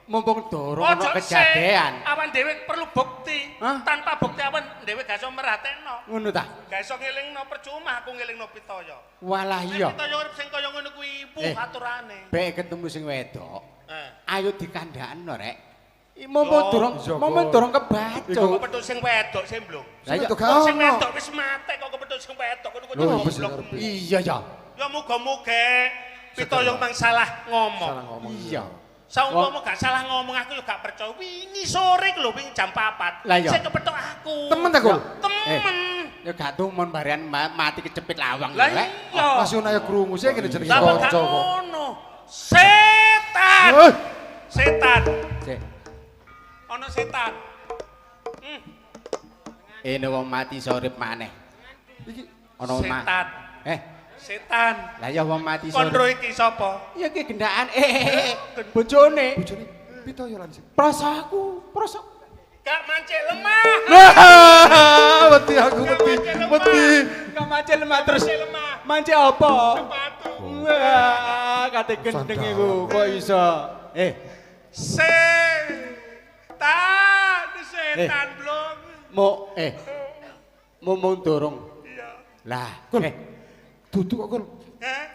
Mumpung dorong ono Ojo kejadian. sik, awan dhewe perlu bukti. Hah? Tanpa bukti awan dhewe gak iso merhatekno. Ngono ta? Gak iso ngelingno percuma aku ngelingno Pitaya. Walah iya. Pitaya urip sing kaya ngono kuwi ibu aturane. Bek ketemu sing wedok. Ayo dikandakno rek. Yo, Mumpung dorong Kok kebacut. kepethuk sing wedok sing blong. Lah iya. Itu Kok sing gak ono. wedok wis mate kok kepethuk sing wedok ngono kok Lho, wis goblok. ngerti. Iya ya. Ya muga-muga Pitaya mang salah ngomong. Salah ngomong. Iya. Saumpama gak salah ngomong aku yo gak percaya. Wingi sore lho wingi jam 4. Lah iya. Sing kepethuk aku. Temen ta, Kul? Temen. Ya gak tumon barian mati kecepit lawang Lah rek. iya. Masih ana krungu sih kene jenenge Lah kanca gak kok. ngono. Setan. Hei. Setan. Sik. Ana setan. Ini wong mati sorip maneh. Iki Ono omah. Setan. Setan. Lah ya wong mati Kondro sorip. iki sapa? Ya ki gendaan. Bojone. bojone Pitaya lan sih. Prasaku. Gak mancing lemah. Wedi aku wedi. Gak mancing lemah terus. Lemah. Mancing apa? Sepatu. Wah, kate gendeng iku kok iso. Setan blong. Mau dorong. Iya. Lah, Kul. Duduk kok Kul.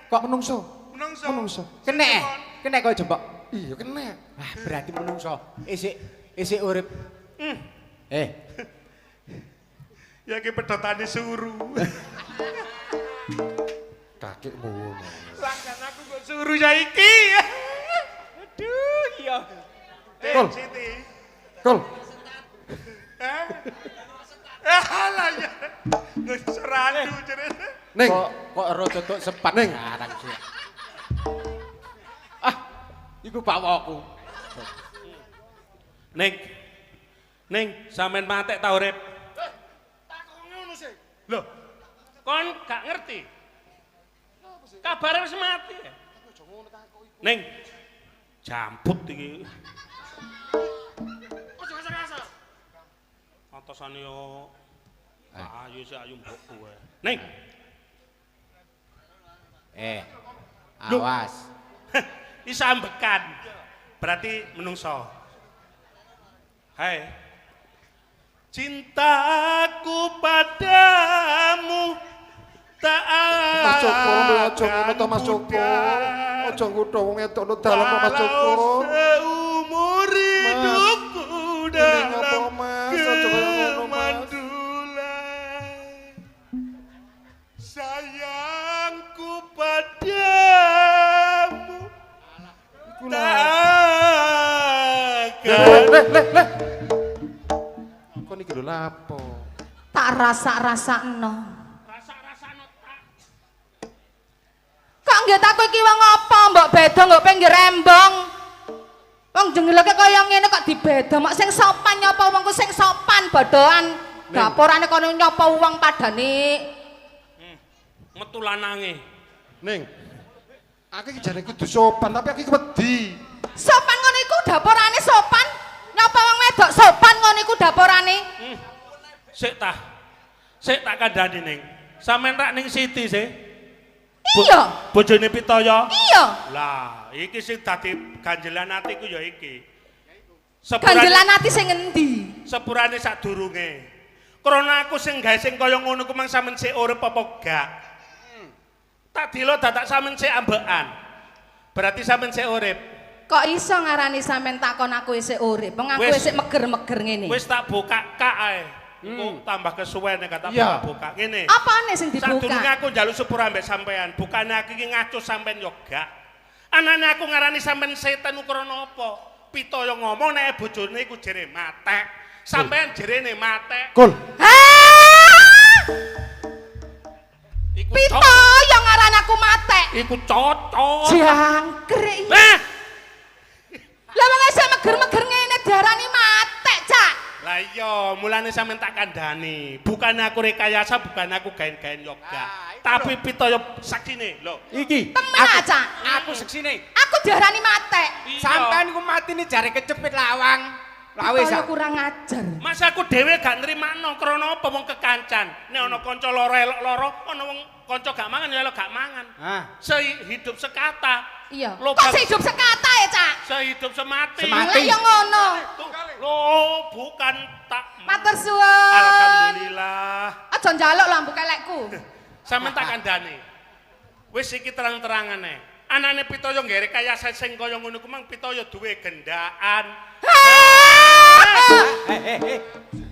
Kok menungso? Menungso. Kene kok jembok. Iya kena. Ah, berarti menungso. Isik urip. Ya ki pedotane suru. Kakekmu ngono. Langgan aku kok suru saiki. Aduh, iya. Kul. Siti. Kul. Alah ya. Wis serandu jenenge. Ning. Kok ero tutuk sepat Neng. sekarang sih. Ah, iku bawaku. Ning, sampean matek ta urip? Takon ngono sih. Lho. Kon gak ngerti. Kabare wis mati. Ning. Jambut iki. Ojo ngasar-ngasar. Antasane yo ayu sik ayu mbok kowe. Ning. Awas. Isa ambekan. Berarti menungso. Hai. Cintaku padamu tak Mas Joko, aja ngono to Mas Joko. Aja ngutho wong edok no dalam Mas Joko. Seumur hidupku Ini dalam apa, Mas? Aja kaya ngono, Mas. kemandulan. Sayangku padamu Leh. Kok niki lho lapo? Tak rasa-rasakno. Rasa-rasane tak. Kok nggih tak kowe iki wong apa, mbok beda nggo pinggir rembong. Wong jengeleke kaya ngene kok dibeda, mak sing sopan nyapa wongku sing sopan bodohan. Dapurane kono nyapa wong padane. Metu lanange. Ning. Aku iki jane kudu sopan, tapi aku iki wedi. Sopan ngono iku dapurane sopan. Nyapa wong wedok sopan ngono iku dapurane. Sik tak kandhani ning. Sampeyan rak ning Siti sih. Iya. Bojone Pitaya. Iya. Lah, iki sing dadi ganjelan atiku ya iki. Ganjelan ati sing endi? Sepurane sadurunge. Krana aku sing gawe sing kaya ngono ku mang sampean sik urip apa gak? Tak dilo dadak sampean sik ambekan. Berarti sampean sik urip. Kok iso ngarani sampean takon aku isih urip? Wong aku Wis. isih meger-meger ngene. Wis tak buka kak ae. Engko tambah kesuwen nek kata Iya. buka ngene. Apane sing Sadurunge dibuka? aku njaluk sepura ambek sampean, bukane aku iki ngaco sampean yo gak. Anane aku ngarani sampean setan krana apa? Pitaya ngomong nek bojone iku jere matek. Sampean jerene matek. Kul. Iku Pitaya bukan aku matek. Iku cocok. Jangkrik. Nah, Lah wong isih meger-meger ngene diarani matek, Cak. lah iya, mulane sampean tak kandhani. Bukan aku rekayasa, bukan aku gaen-gaen yoga. Tapi pitaya saksine, lho. Iki. Temen aja. Aku seksine. Aku diarani matek. Sampean ku matine jare kecepit lawang. Lah wis. Pitaya kurang ajar. Mas aku dhewe gak nrimakno krana apa wong kekancan. Nek ana kanca loro elok-loro, ana wong kanca gak mangan ya elok gak mangan. Sehidup sekata. Iya. Lo Kok bang- hidup sekata ya, Cak? Sehidup semati. Semati. Lah ya ngono. Loh, bukan tak. Matur suwun. Alhamdulillah. Aja njaluk lampu kelekku. Sampeyan tak kandhani. Wis iki terang-terangane. Anane Pitaya nggere kaya sing kaya ngono ku mang Pitaya duwe gendaan.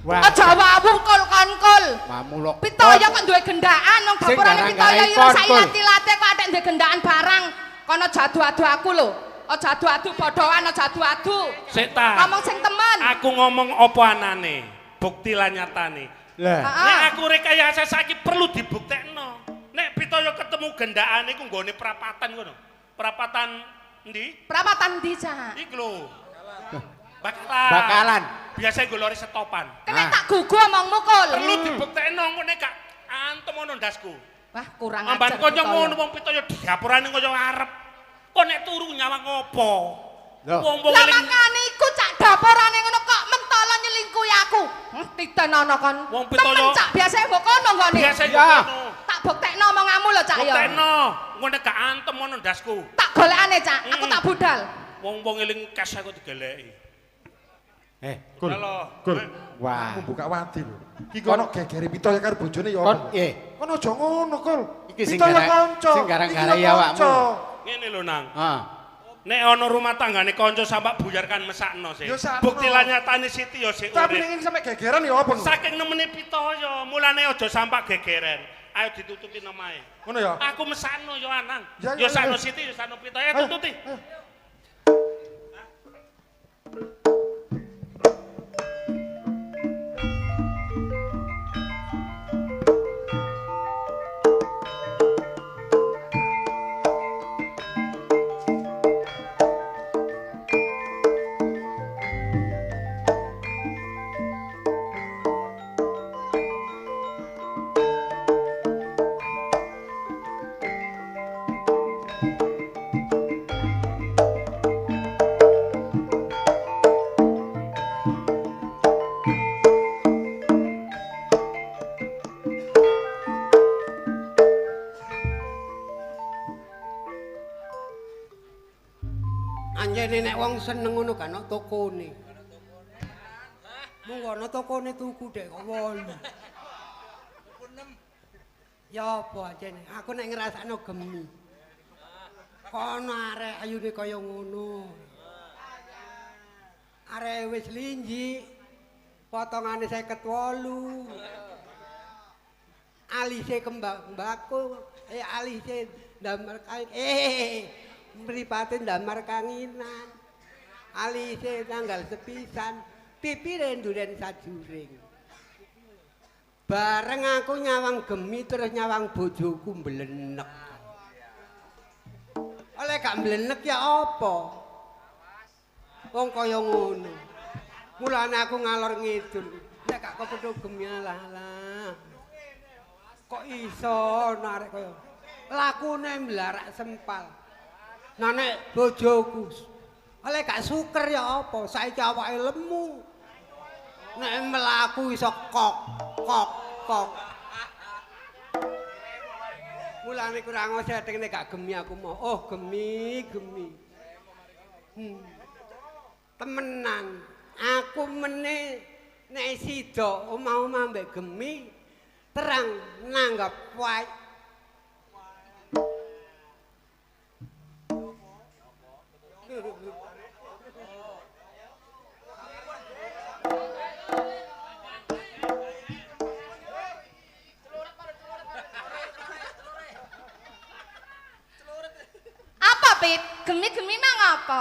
Wah. Aja wawuh kul konkul. Mamulok. Pitaya kok duwe gendaan wong Sing dapurane Pitaya garang-garang iki konkul. sailati-late kok atek duwe gendaan barang. Kono jadu-adu aku lho. Aja adu-adu bodohan, aja adu-adu. Sik ta. Ngomong sing temen. Aku ngomong apa anane? Bukti lan nyatane. Lah. Nek aku rekayasa saiki perlu dibuktekno. Nek Pitaya ketemu gendaan iku nggone prapatan ngono. Prapatan endi? Prapatan ndi, Cak? Iku lho. Bakalan. Bakalan. Biasa golori setopan. Kene tak gugu omongmu kul. Perlu dibuktekno ngono nek gak antem ngono ndasku. Wah, kurang Amban ajar. kanca Pitaya. ngono wong Pitaya diapurane kaya arep. Kok nek turu nyawang apa? Loh. Wong-wong Lah eling makane iku Cak dapurane ngono kok mentolo nyelingkuhi aku. Titenono kon. Wong Pitaya- Temen Cak biasa mbok kono nggone. biasa Ya. ngono. Tak buktekno omonganmu lho Cak ya. Buktekno, ngono gak antem ngono ndasku. Tak golekane Cak, aku tak budal. Wong-wong eling kes aku digeleki. Kul. Halo. Kul. Wah. Kamu buka wati lho. Iki kono gegere Pitaya karo bojone ya Kon apa? eh. Kono aja ngono, Kul. Iki sing Pitaya gara- kanca. sing gara-gara Iki ya awakmu. kanca. Ngene lho nang. Ah. Nek ana rumah tanggane kanca sampak buyarkan mesakno sih. Ya sakno. Bukti lan nyatane Siti ya sik Tapi urip. ning sampe gegeran ya apa? Saking nemene Pitaya, mulane aja sampak gegeren. Ayo ditutupi namae. Ngono ya? Aku mesakno yo Anang. Ya, Yo ya, sakno ya. Siti, yo sakno Pitaya Ayo, tututi. ayo. Anjene nek wong seneng ngono kan ana tokone. Monggo ana tokone tuku dek kok 8. Ya apa anjene? Aku nek ngrasakno gemi. Kono arek ayune kaya ngono. Arek wis linji. Potongane 58. Alise kembang mbako, alise ndamel kain. Mripate ndamar kanginan. Alise tanggal sepisan, pipire nduren sajuring. Bareng aku nyawang gemi terus nyawang bojoku mblenek. Oleh gak mblenek ya apa? Wong kaya ngono. Mulane aku ngalor ngidul. Nek gak kepethuk gemi alah. Kok iso narek kaya lakune mlarak sempal. Nah nek bojoku oleh gak suker ya apa? Saiki awake lemu. Nek mlaku iso kok. Mulane kurang setting nek gak gemi aku mau. Oh, gemi. Temenan. Aku meneh nek sida omah-omah mbek gemi terang nanggap wae. Apa, Pit? Gemi-gemi mang apa?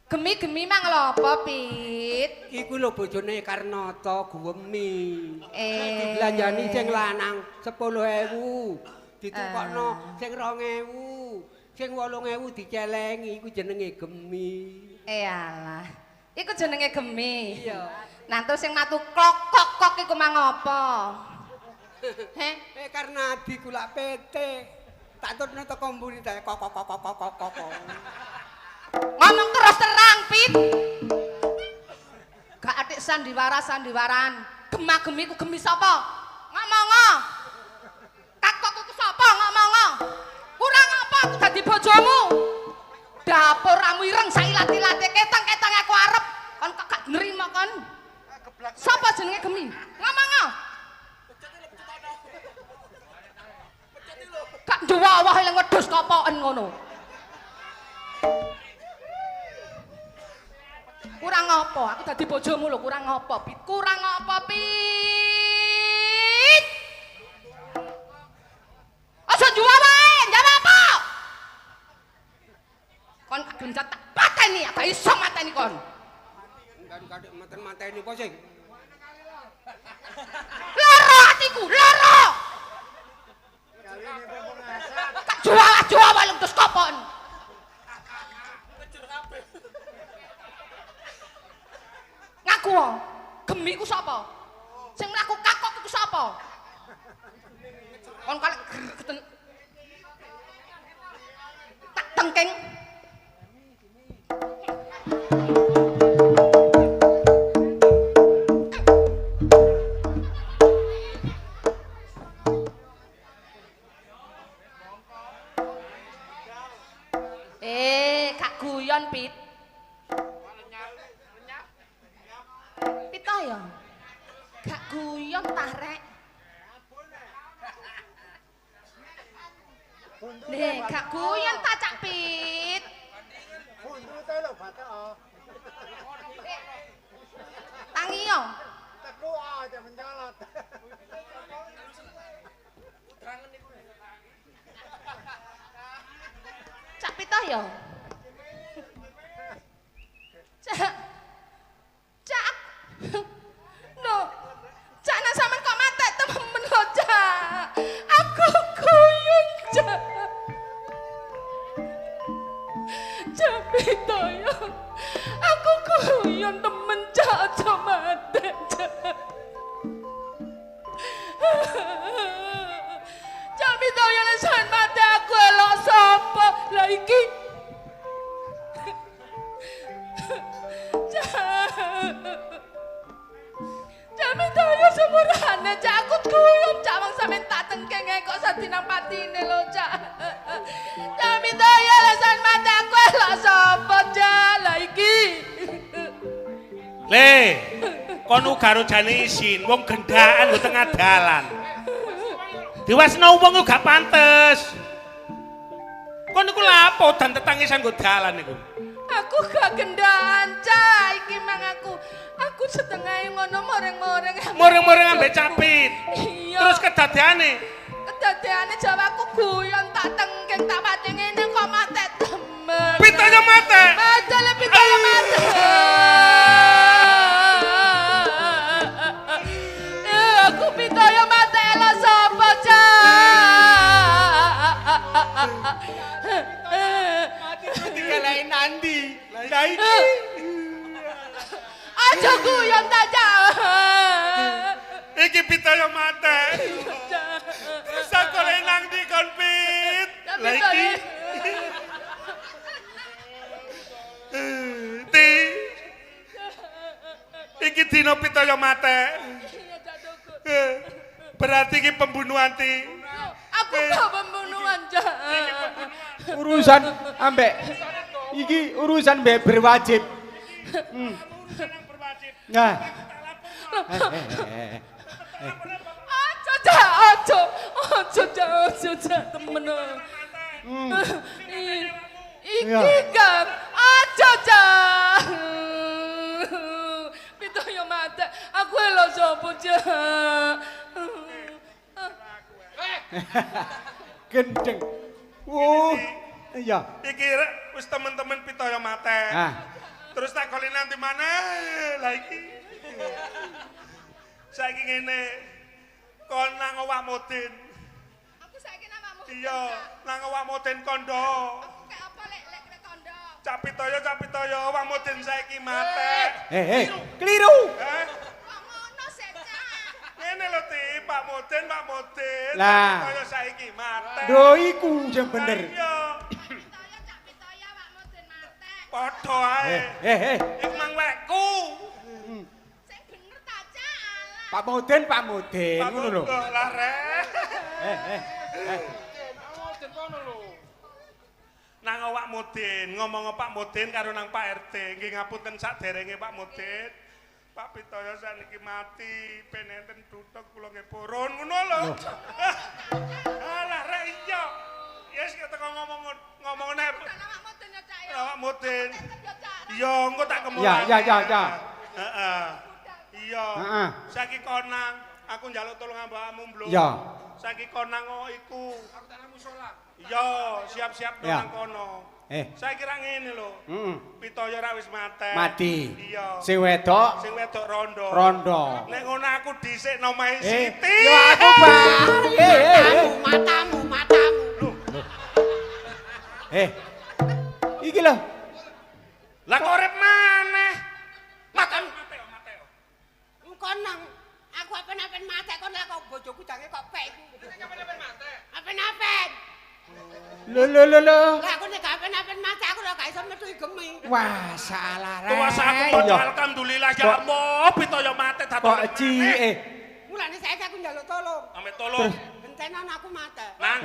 Gemi-gemi mang lho apa, Pit? Iku lho bojone Karnata Guwemi. Dibelanjani sing lanang 10.000. Ditukokno sing 2.000. Sing 8.000 dicelengi iku jenenge Gemi. Alah. Iku jenenge Gemi. Iya. Nah terus sing matu klok-kok iku mang apa? Heh, Karnadi kulak PT. Tak turune teko mburi ta kok. Ngomong terus terang, Pit. Gak atik sandiwaran. Gemah-gemi ku gemi sapa? Ngomong. Kakok ku sapa ngomong. Kurang apa aku dadi bojomu? Dapur ramu ireng sailati-lati ketang-ketang aku arep. Kon kok gak nrimo kon. Sapa jenenge gemi? Ngomong. Gak nduwawah lek wedhus kopoken ngono. Kurang apa? Aku dadi bojomu lho, kurang apa, Pit? Kurang apa, Pit? Aja jual wae, njaba apa? Kon kegencet tak pateni, gak iso mateni kon. Kadek mateni apa sing? Lara atiku, lara. Gak jual wae terus kopon. Ngaku wae. Gemi ku sapa? Sing mlaku kakok iku sapa? Kon kalek tak tengking. Gak guyon, Pit. Pita ya? Gak guyon tah rek. Nih, gak guyon ta Cak Pit. Tangi yo. Cak Pita ya? Cak. No. Cak nang sampean kok matek temen lho, Cak. Aku guyon, Cak. Cak Pita ya. Aku guyon temen Cak aja matek, Cak. Cak Pita ya nek sampean matek aku elok sapa? Lah iki Jami tayo semurane Cak aku guyon Cak wong sampean tak tengkenge kok sadinang patine lho Cak. Jami tayo lesan mata aku lho sapa Cak lah iki. Le, kon uga jane isin wong gendaan go tengah dalan. Diwasno wong gak pantes. Kon niku lha apa dan tetangisan go dalan niku? Aku gak gendaan Cak iki mang aku setengah ngono moreng-moreng. Moreng-moreng ambek Capit. Iya. Terus kedadeane jawaku guyon tak tengking tak pati ngene kok matek temen. Pitanya mate. Padahal pitanya mate. Aku pitanya mate lho sapa Cak. Mati terus digalain Nandi. Lah iki. Aja guyon ta Cak. Iki pitanya mate. Sakole nang di konpit. Lah iki. Ti. Iki dino pitaya mate. Berarti iki pembunuhan Ti. Aku gak pembunuhan Cak. Urusan ambek iki urusan mbek berwajib. Nah. Aja Cak, temen. Iki kan aja Cak. Pitaya mate. Aku lho sapa Cak. Gendeng. Oh, iya. Iki wis temen-temen pitaya mate. Nah, Terus tak golek nang ndi maneh lah iki. Saiki ngene. Kon nang owak Mudin. Aku saiki nang awakmu. Iya, nang owak Mudin kondo. Kayak apa lek kena kondo? Capitoyo owak Mudin saiki mate. Keliru. Kok ngono sih, Cak? Ngene lho Ti, Pak Mudin. Lah. Capitoyo saiki mate. Lho iku sing bener. Iya. Capitoyo awakmu den mate. Padha ae. Iku mang wekku. Sing bener ta, Cak? Alah. Pak Mudin ngono lho. Lah rek. Nang owak Mudin, ngomong Pak Mudin karo nang Pak RT. Nggih ngapunten saderenge Pak Mudin. Pak Pitoyo saniki mati, ben enten tutuk kula nggih purun ngono lho. Alah rek iya. Yes kita ngomong nek. Awakmu den ya, Cak ya. Awak Mudin. Ya, Cak. Iya, engko tak kemulan. Ya. Heeh. Iya. Heeh. Saiki konang, aku njaluk tolong mbakmu mblong. Ya. Saiki konang iku. Aku tak nang musala. Iya, siap-siap Ya. nang kono. Saiki ra ngene lho. Pitoyo ra wis mate. Mati. Iya. Sing wedok rondo. rondo. Nek ngono aku dhisik nomahe Siti. Yo aku bar. Matamu. Iki lho. Lah kok urip maneh? Makan Mateo. Engko nang aku apen-apen mate kon lah kok bojoku jange kok pek iku. Apen-apen mate. Apen-apen. Lho. Lah aku nek apen-apen mate aku ora gak iso metu gemi. Wah, salah rek. Tuwas aku kok alhamdulillah ya Allah, Pitoyo mate Kok datang. cilik. Mulane saiki aku njaluk tolong. Ame tolong. Gentenan aku mate. Nang.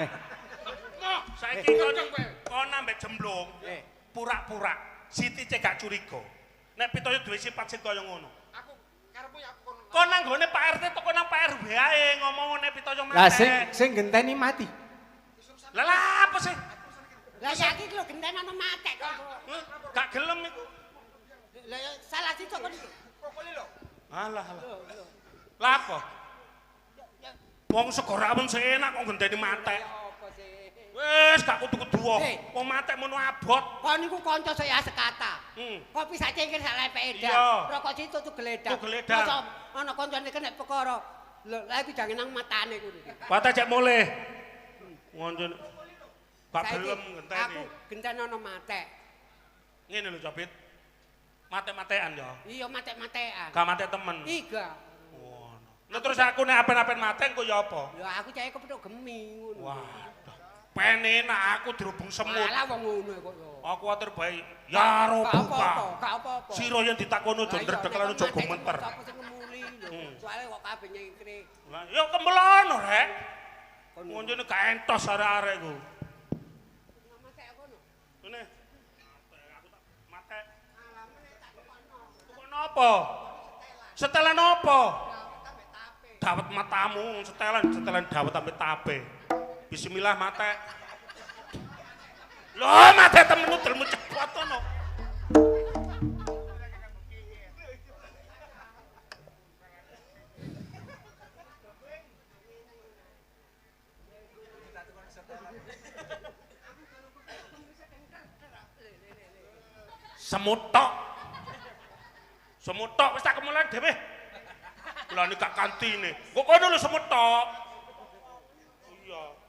Saiki kon ambek jemblung. Pura-pura. Siti cek gak curiga. Nek Pitoyo duwe sifat sing kaya ngono. Aku karepmu ya aku kon nang gone Pak RT toko nang Pak RW ae ngomong nek Pitoyo mate. Lah sing genteni mati. Lah apa sih? Lah saiki lho gentenan mate kok. Gak gelem iku. Lah salah sitok kon iki. Alah. Lah apa? Wong segara amun enak kok gendeni mate. Wis gak kudu-kudu wae. Wong mate mono abot. Kon niku kanca saya sekata. Kopi sak cengkir sak lepeke dah. Rokok situ tuh geledak. Masa ana kancane kena perkara. Lho, lah iki jange nang matane kuwi. Mate cek mulih. Ngoncone. Gak gelem ngenteni. Aku gentenono mate. Ngene lho Jabit. Mate-matean ya. Iya mate-matean. Gak mate temen. Iya. Ngono. Lah terus aku nek apen-apen mate engko ya apa? Ya aku cek kepethuk gemi ngono. Waduh. Penenak aku dirubung semut. Alah wong ngono kok yo. Aku atur bae. Ya robuka. Gak apa-apa. Sira yen ditakono do ndredeg lan aja gumenter. Aku sing ngemuli lho. Soale kok kabeh nyengkre. Lah ya kembelono rek. Ngoncone gak entos arek-arek iku. Mate kono. Ngene. Aku tak mate. Tukokno apa? Setelan apa? Dawet matamu, setelan dawet ambek tape. Bismillah mate. Loh, mate temen udelmu cepet ngono. Semut tok wis tak kemulan dhewe. Lah nek gak kantine. Kok kono lho semut tok. Iya.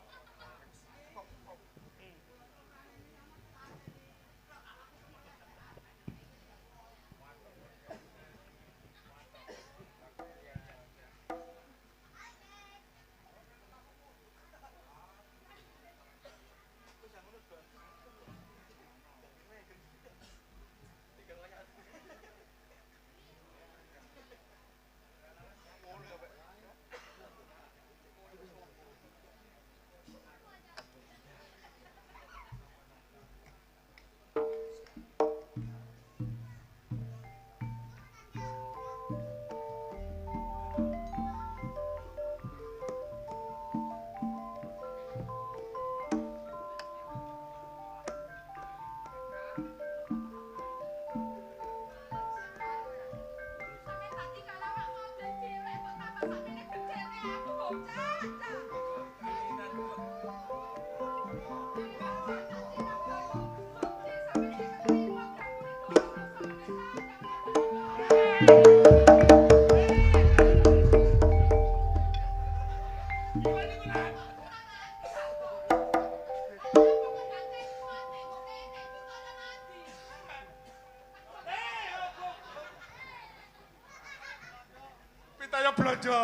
Pitaya blonjo.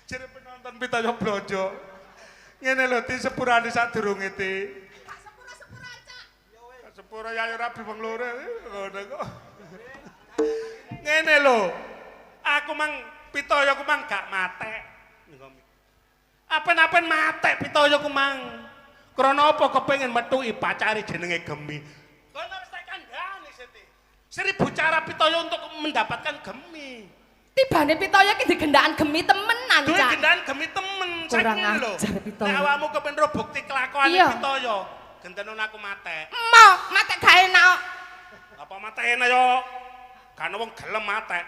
Jere penonton pitaya blonjo. Ngene lho Ti sepurane sadurunge Ti. Sepura ya rabi wong loro ngono kok. Ngene lho. Aku mang pitaya ku mang gak matek. Apen-apen matek pitaya ku mang. Krana apa kepengin metuki pacare jenenge Gemi. Kono wis tak kandhani Siti. 1000 cara pitaya untuk mendapatkan Gemi. Tibane pitaya iki digendhakan Gemi temenan, Cak. Duwe gendaan Gemi temen Kurang saking lho. ajar pitaya. Nek awakmu kepen ro bukti kelakuan Iya. pitaya, gentenon aku matek. Mo, matek gak enak. Apa matene yo? Kan wong gelem matek.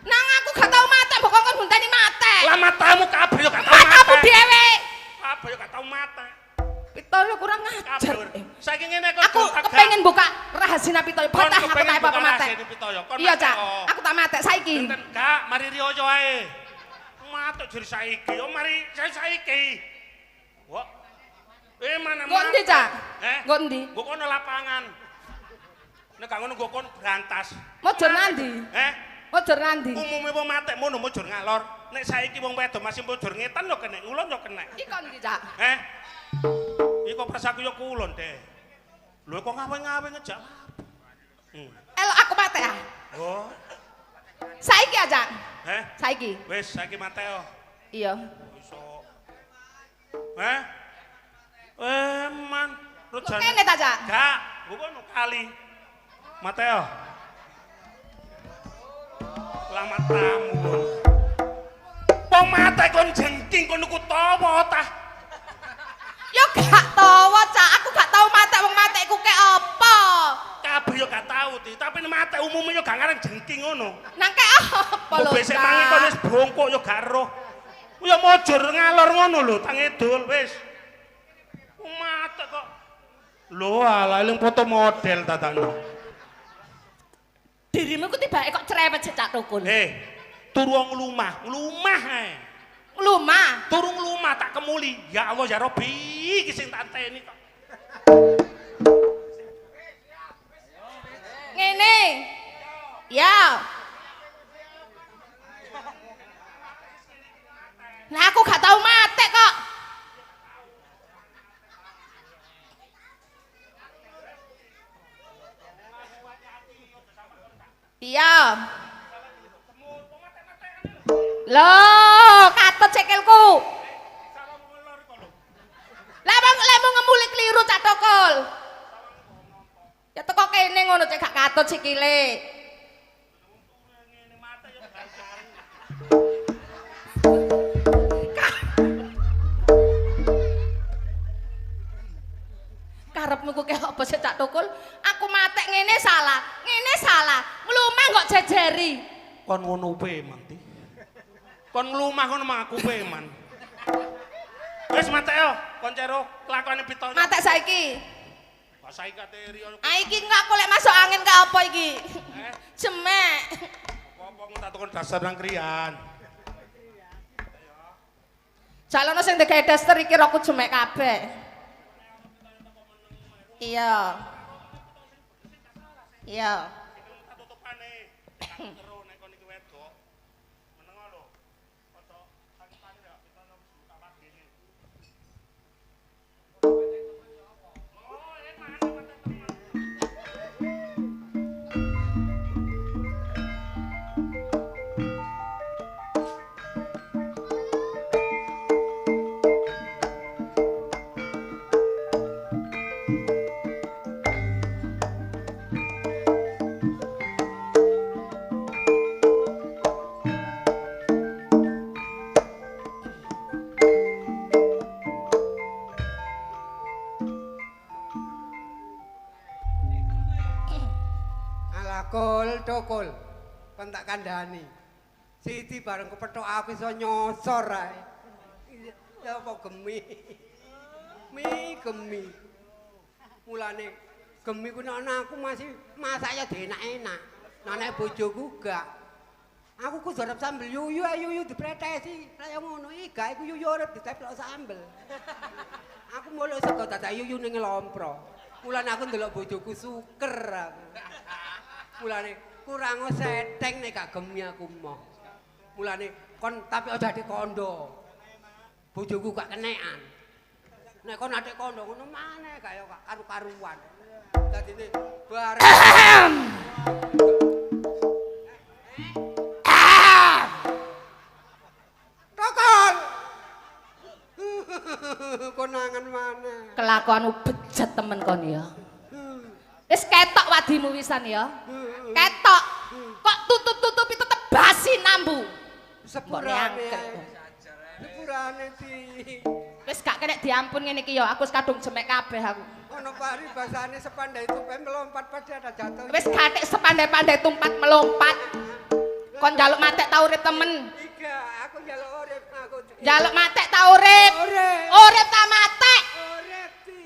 Nang aku gak tau matek, mbok kon ngenteni matek. Lah matamu kabeh yo gak tau Matamu matek. dhewe. Kabeh yo gak tau matek. Pitaya kurang ajar. Kabeh. Saiki ngene kok Aku kepengin buka rahasia pitaya. Patah aku tak apa matek. Iya, Cak. Aku tak matek saiki. Enten gak mari riyo ae. Matek jere saiki. Yo mari saiki. Wah. Mana Nggo endi, Cak? Eh? Nggo endi? Nggo kono lapangan. Nek gak ngono nggo kono brantas. Mojor nandi? Mojor nandi? Umume wong matek mono mojor ngalor. Nek saiki wong wedok masih mojor ngetan yo kena, ulun yo kena. Iko endi, Cak? Iko prasaku yo kulon, Deh. Lho kok ngawe-ngawe ngejak. Elok aku matek ah. Oh. Saiki aja. Saiki. Wis saiki matek yo. Iya. Iso. Man, Kok kene ta, Cak? Gak, bukan kali. Mateo. Selamat tamu. Wong mate kon jengking kon niku tawa ta? Yo gak tawa, Cak. Aku gak tau matek wong matekku kek apa. Kabeh yo gak tau, Ti. Tapi nek mate umume yo gak ngarang jengking ngono. Nang kek apa lho, Cak? Besek mangi kon wis bongkok yo gak roh. Yo mojor ngalor ngono lho, tang edul wis. Mate kok. Lho, ala eling foto model tatane. Dirimu ku tibake kok cerewet Cak Tukul. Turu nglumah ae. Nglumah? Turu nglumah tak kemuli. Ya Allah ya Rabbi, iki sing tak anteni kok. Ngene. Ya. Nah aku gak tau matek kok. Iya. Loh, katut sikilku. Lah mau ngemuli keliru Cak Tukul. Ya teko kene ngono cek gak katut sikile. Karepmu ku kaya apa sih Cak Tukul? Aku matek ngene salah. Nglumah kok jejeri. Kon ngono peman Ti. Kon nglumah ngono mah aku peman. Wis matek yo, kon cero kelakuane pitanya. Matek saiki. Kok saiki kate riyo. Iki enggak aku lek masuk angin ka apa iki? Jemek. Apa tak tukon dasar nang kriyan. Jalono sing digawe daster iki roku jemek kabeh. Iya. Iya. Tutupane. Kero nek kon iki wedok. Meneng lho. Foto sakitane ya kita nang buka pagine. Tukul, kon tak kandhani. Siti bareng kepethuk aku iso nyosor ae. Ya apa Gemi. Gemi. Mulane Gemi ku nek aku masih masak ya enak-enak. Nek bojoku gak. Aku kudu arep sambel yuyu yuyu dipretesi. Kaya ngono iki gak iku yuyu arep diteplok sambel. Aku muluk sego dadak yuyu ning lompro. Mulane aku ndelok bojoku suker aku. Mulane kurang seteng nek gak gemi aku moh. Mulane kon tapi aja adik kondo. Bojoku gak kenekan. Nek kon adik kondo ngono maneh kaya karu-karuan. Dadine bareng konangan mana? Kelakuanmu bejat temen kon ya. Wis ketok wadimu wisan ya. Ketok. Kok tutup-tutupi tetep basi nambu. Sepurane. Sepurane di. Wis gak kena diampun ngene iki ya. Aku wis kadung jemek kabeh aku. Ono paribasane sepandai tumpat melompat pada ada jatuh. Wis gathik sepandai-pandai tumpat melompat. Kon njaluk matek ta urip temen. Iya, aku njaluk urip aku. Njaluk matek ta urip? Urip ta matek? Urip di.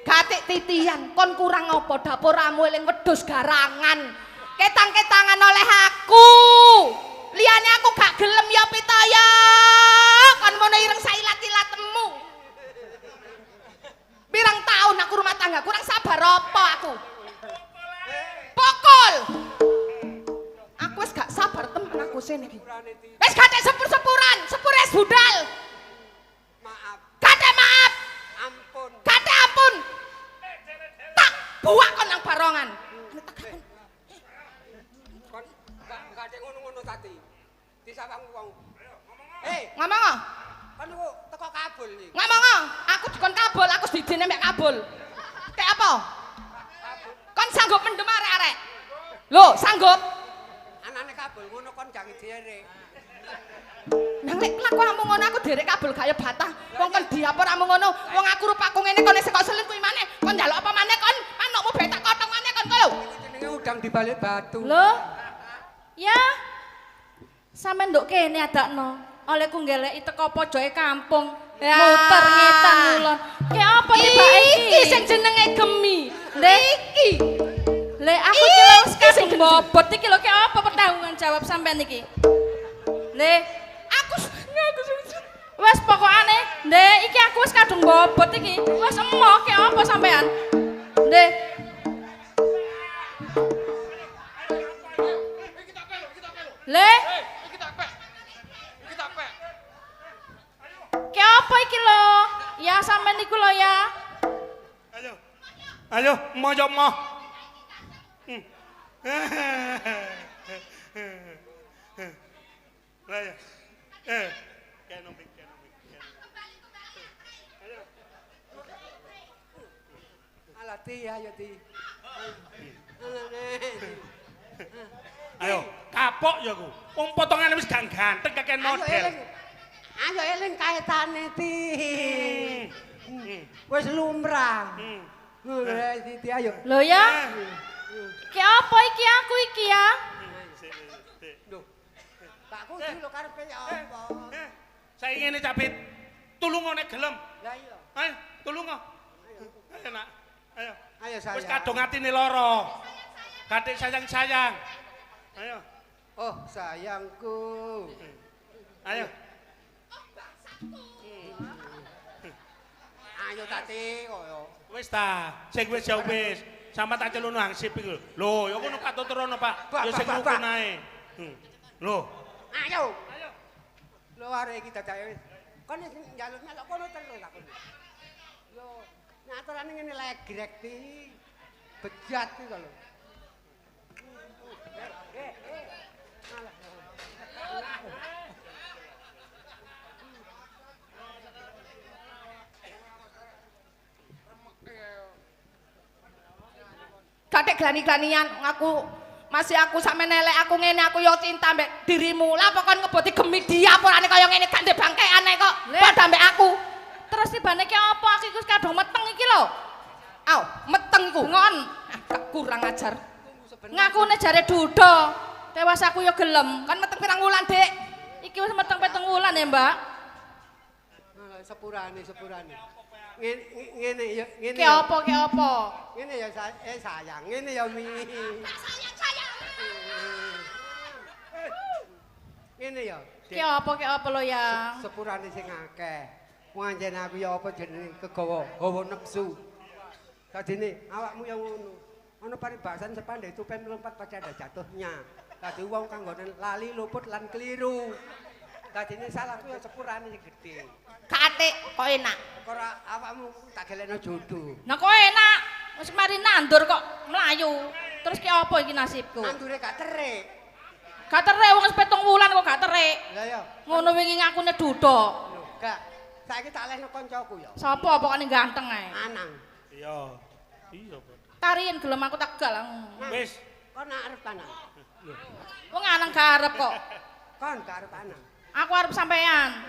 Gatik titian, kon kurang apa dapurmu eling wedhus garangan. Ketang-ketangan oleh aku. Liyane aku gak gelem ya pitaya. Kon mono ireng sailat-ilatmu. Pirang tahun aku rumah tangga, kurang sabar apa aku? Pokol. Aku wis gak sabar temen aku sini iki. Wis gatek sepur-sepuran, sepur es budal. Maaf. Gatek maaf. Ampun. Gatek ampun. Tak buak kon nang barongan. Kon gak ada ngono-ngono tadi. Disawang wong. Ngomong. Kan niku teko kabul iki. Ngomong. Aku dikon kabul, aku didine mek kabul. Kayak apa? Kon sanggup mendem arek-arek? Lho, sanggup? Anane kabul ngono kon jangan derek. Nang nek kelakuanmu ngono aku derek kabul gak ya batah. Wong kon diapur amu ngono, wong aku rupaku ngene kon sik kok selingkuh maneh. Kon njaluk apa maneh kon? Manukmu betak kotong maneh kon lho. Jenenge udang di balik batu. Lho. Ya. Sampe nduk kene adakno. Olehku ngeleki teko pojoke kampung. Ya. Muter ngetan ngulon. Ki apa tibake iki? Iki sing jenenge Gemi. Lha iki. Le aku ki lho wis kadung bobot iki lho ki apa pertanggungan jawab sampean iki? Le aku wis pokokane ndek iki aku wis kadung bobot iki. Wis emoh ki apa sampean? Ndek. Le ki apa iki lho? Ya sampean iku lho ya. Ayo, mojo mo. Lah ya. Kenomik. Alah ti ayo ti. Ayo, kapok ya ku. Wong potongane wis gak ganteng kakek model. Ayo eling kaitane ti. Wis lumrah. Ti ayo. Lho ya. Ki apa iki aku iki ya? Lho. Tak kudu lho karepe ya apa. Saiki ngene Capit. Tulung nek gelem. Lah iya. Ayo, tulung. Ayo nak. Ayo. Ayo sayang. Wis kadung atine lara. Gatik sayang-sayang. Ayo. Oh, sayangku. Ayo. Ayo tati koyo. Wis ta, sing wis ya wis. Sampe tak celono hangsip iku. Lho, ya ngono Pak tuturana, Pak. Ya sing rukun ae. Lho. Ayo. Ayo. Lho arek iki dadake wis. Kon njaluk melok kono terus aku. Lho, ngaturane ngene legrek ti. Bejat iki lho. Gatek glani-glanian aku masih aku sampe nelek aku ngene aku yo cinta mbek dirimu. Lah pokon ngeboti Gemi diapurane kaya ngene gak ndek bangkeane kok padha mbek aku. Terus tibane ki apa aku iku kadung meteng iki lho. Aw, meteng iku ngon. Gak kurang ajar. Ngakune jare duda. Tewas aku yo gelem. Kan meteng pirang wulan, Dik? Iki wis meteng 7 wulan ya, Mbak. Sepurane. ngene ya ngene. Ki apa ki apa? Ngene ya sayang, ngene ya Mi. Sayang. Ngene ya. Ki apa lho yang? Sepurane sing akeh. Wanjen aku ya apa jenenge kegawa hawa nepsu. Dadine awakmu ya ngono. Ana paribasan sepandai tupen melompat pada ada jatuhnya. Dadi wong kang nggon lali luput lan keliru. Dadine salahku ya sepurane sing gedhe. Katik kok enak. Ora awakmu tak gelekno jodoh. Nah kok enak. Wis mari nandur kok mlayu. Terus ki apa iki nasibku? Nandure gak terik. Gak terik wong wis 7 wulan kok gak terik. Lah ya. Ngono wingi ngakune duda. Lho, gak. Saiki tak lehno kancaku ya. Sapa pokoknya ganteng ae. Anang. Iya. Iya, Pak. Tarian gelem aku tegal. Wis. Kon arep tanang. Wong anang gak arep kok. Kon gak arep tanang. Aku arep sampean.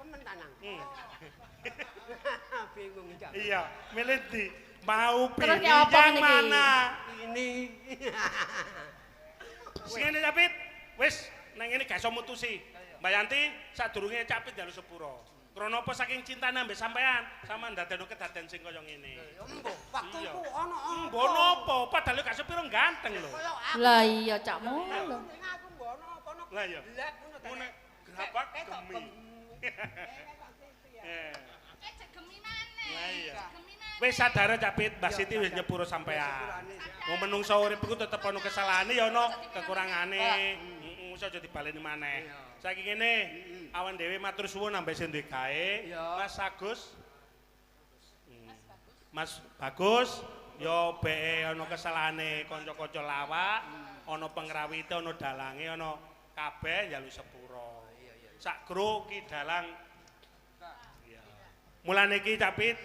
Kemen tanang. Bingung iki. Iya, milih di mau Terus pilih ya apa yang niki? mana? Ini. Sing ngene Capit. Wis, nang ngene gak iso mutusi. Mbak Yanti sadurunge Capit njaluk sepuro. Krana apa saking cintane ambek sampean, sampean ndadekno kedaden sing kaya ngene. Embuh, waktuku ono. Mbono apa, padahal gak sepiro ganteng lho. Lah iya cak mono. Aku mbono apa ono. Lah iya. Blek ngono ta. Ngene gerabak gemi. Lah iya. Wis sadar Capit, Mbak Siti wis nyepuro sampean. Wong menungso urip iku tetep ana kesalahane ya ana kekurangane. Heeh, iso aja dibaleni maneh. Saiki ngene, awan dhewe matur suwun ambek sing duwe gawe, Mas Agus. Mas Bagus, ya beke ana kesalahane kanca-kanca lawak, ana pengrawite, ana dalange, ana kabeh njaluk sepuro. Sak gro ki dalang. Iya. Mulane iki Capit,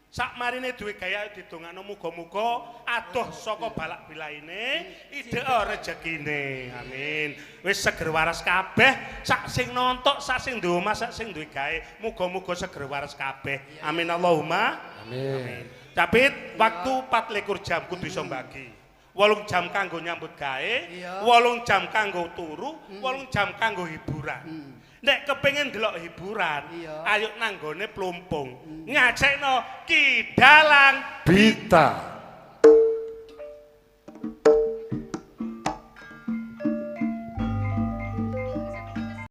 sak marine duwe gaya didongakno muga-muga adoh saka balak bilaine idhek rezekine. Amin. Wis seger waras kabeh, sak sing nontok, sak sing duwe omah, sak sing duwe gawe, muga-muga seger waras kabeh. Amin Allahumma. Amin. Capit, waktu 24 jam kudu iso mbagi. 8 jam kanggo nyambut gawe, 8 jam kanggo turu, 8 jam kanggo hiburan. Nek kepengin delok hiburan, ayo nanggone plumpung. Ngajekno Ki Dalang Bita.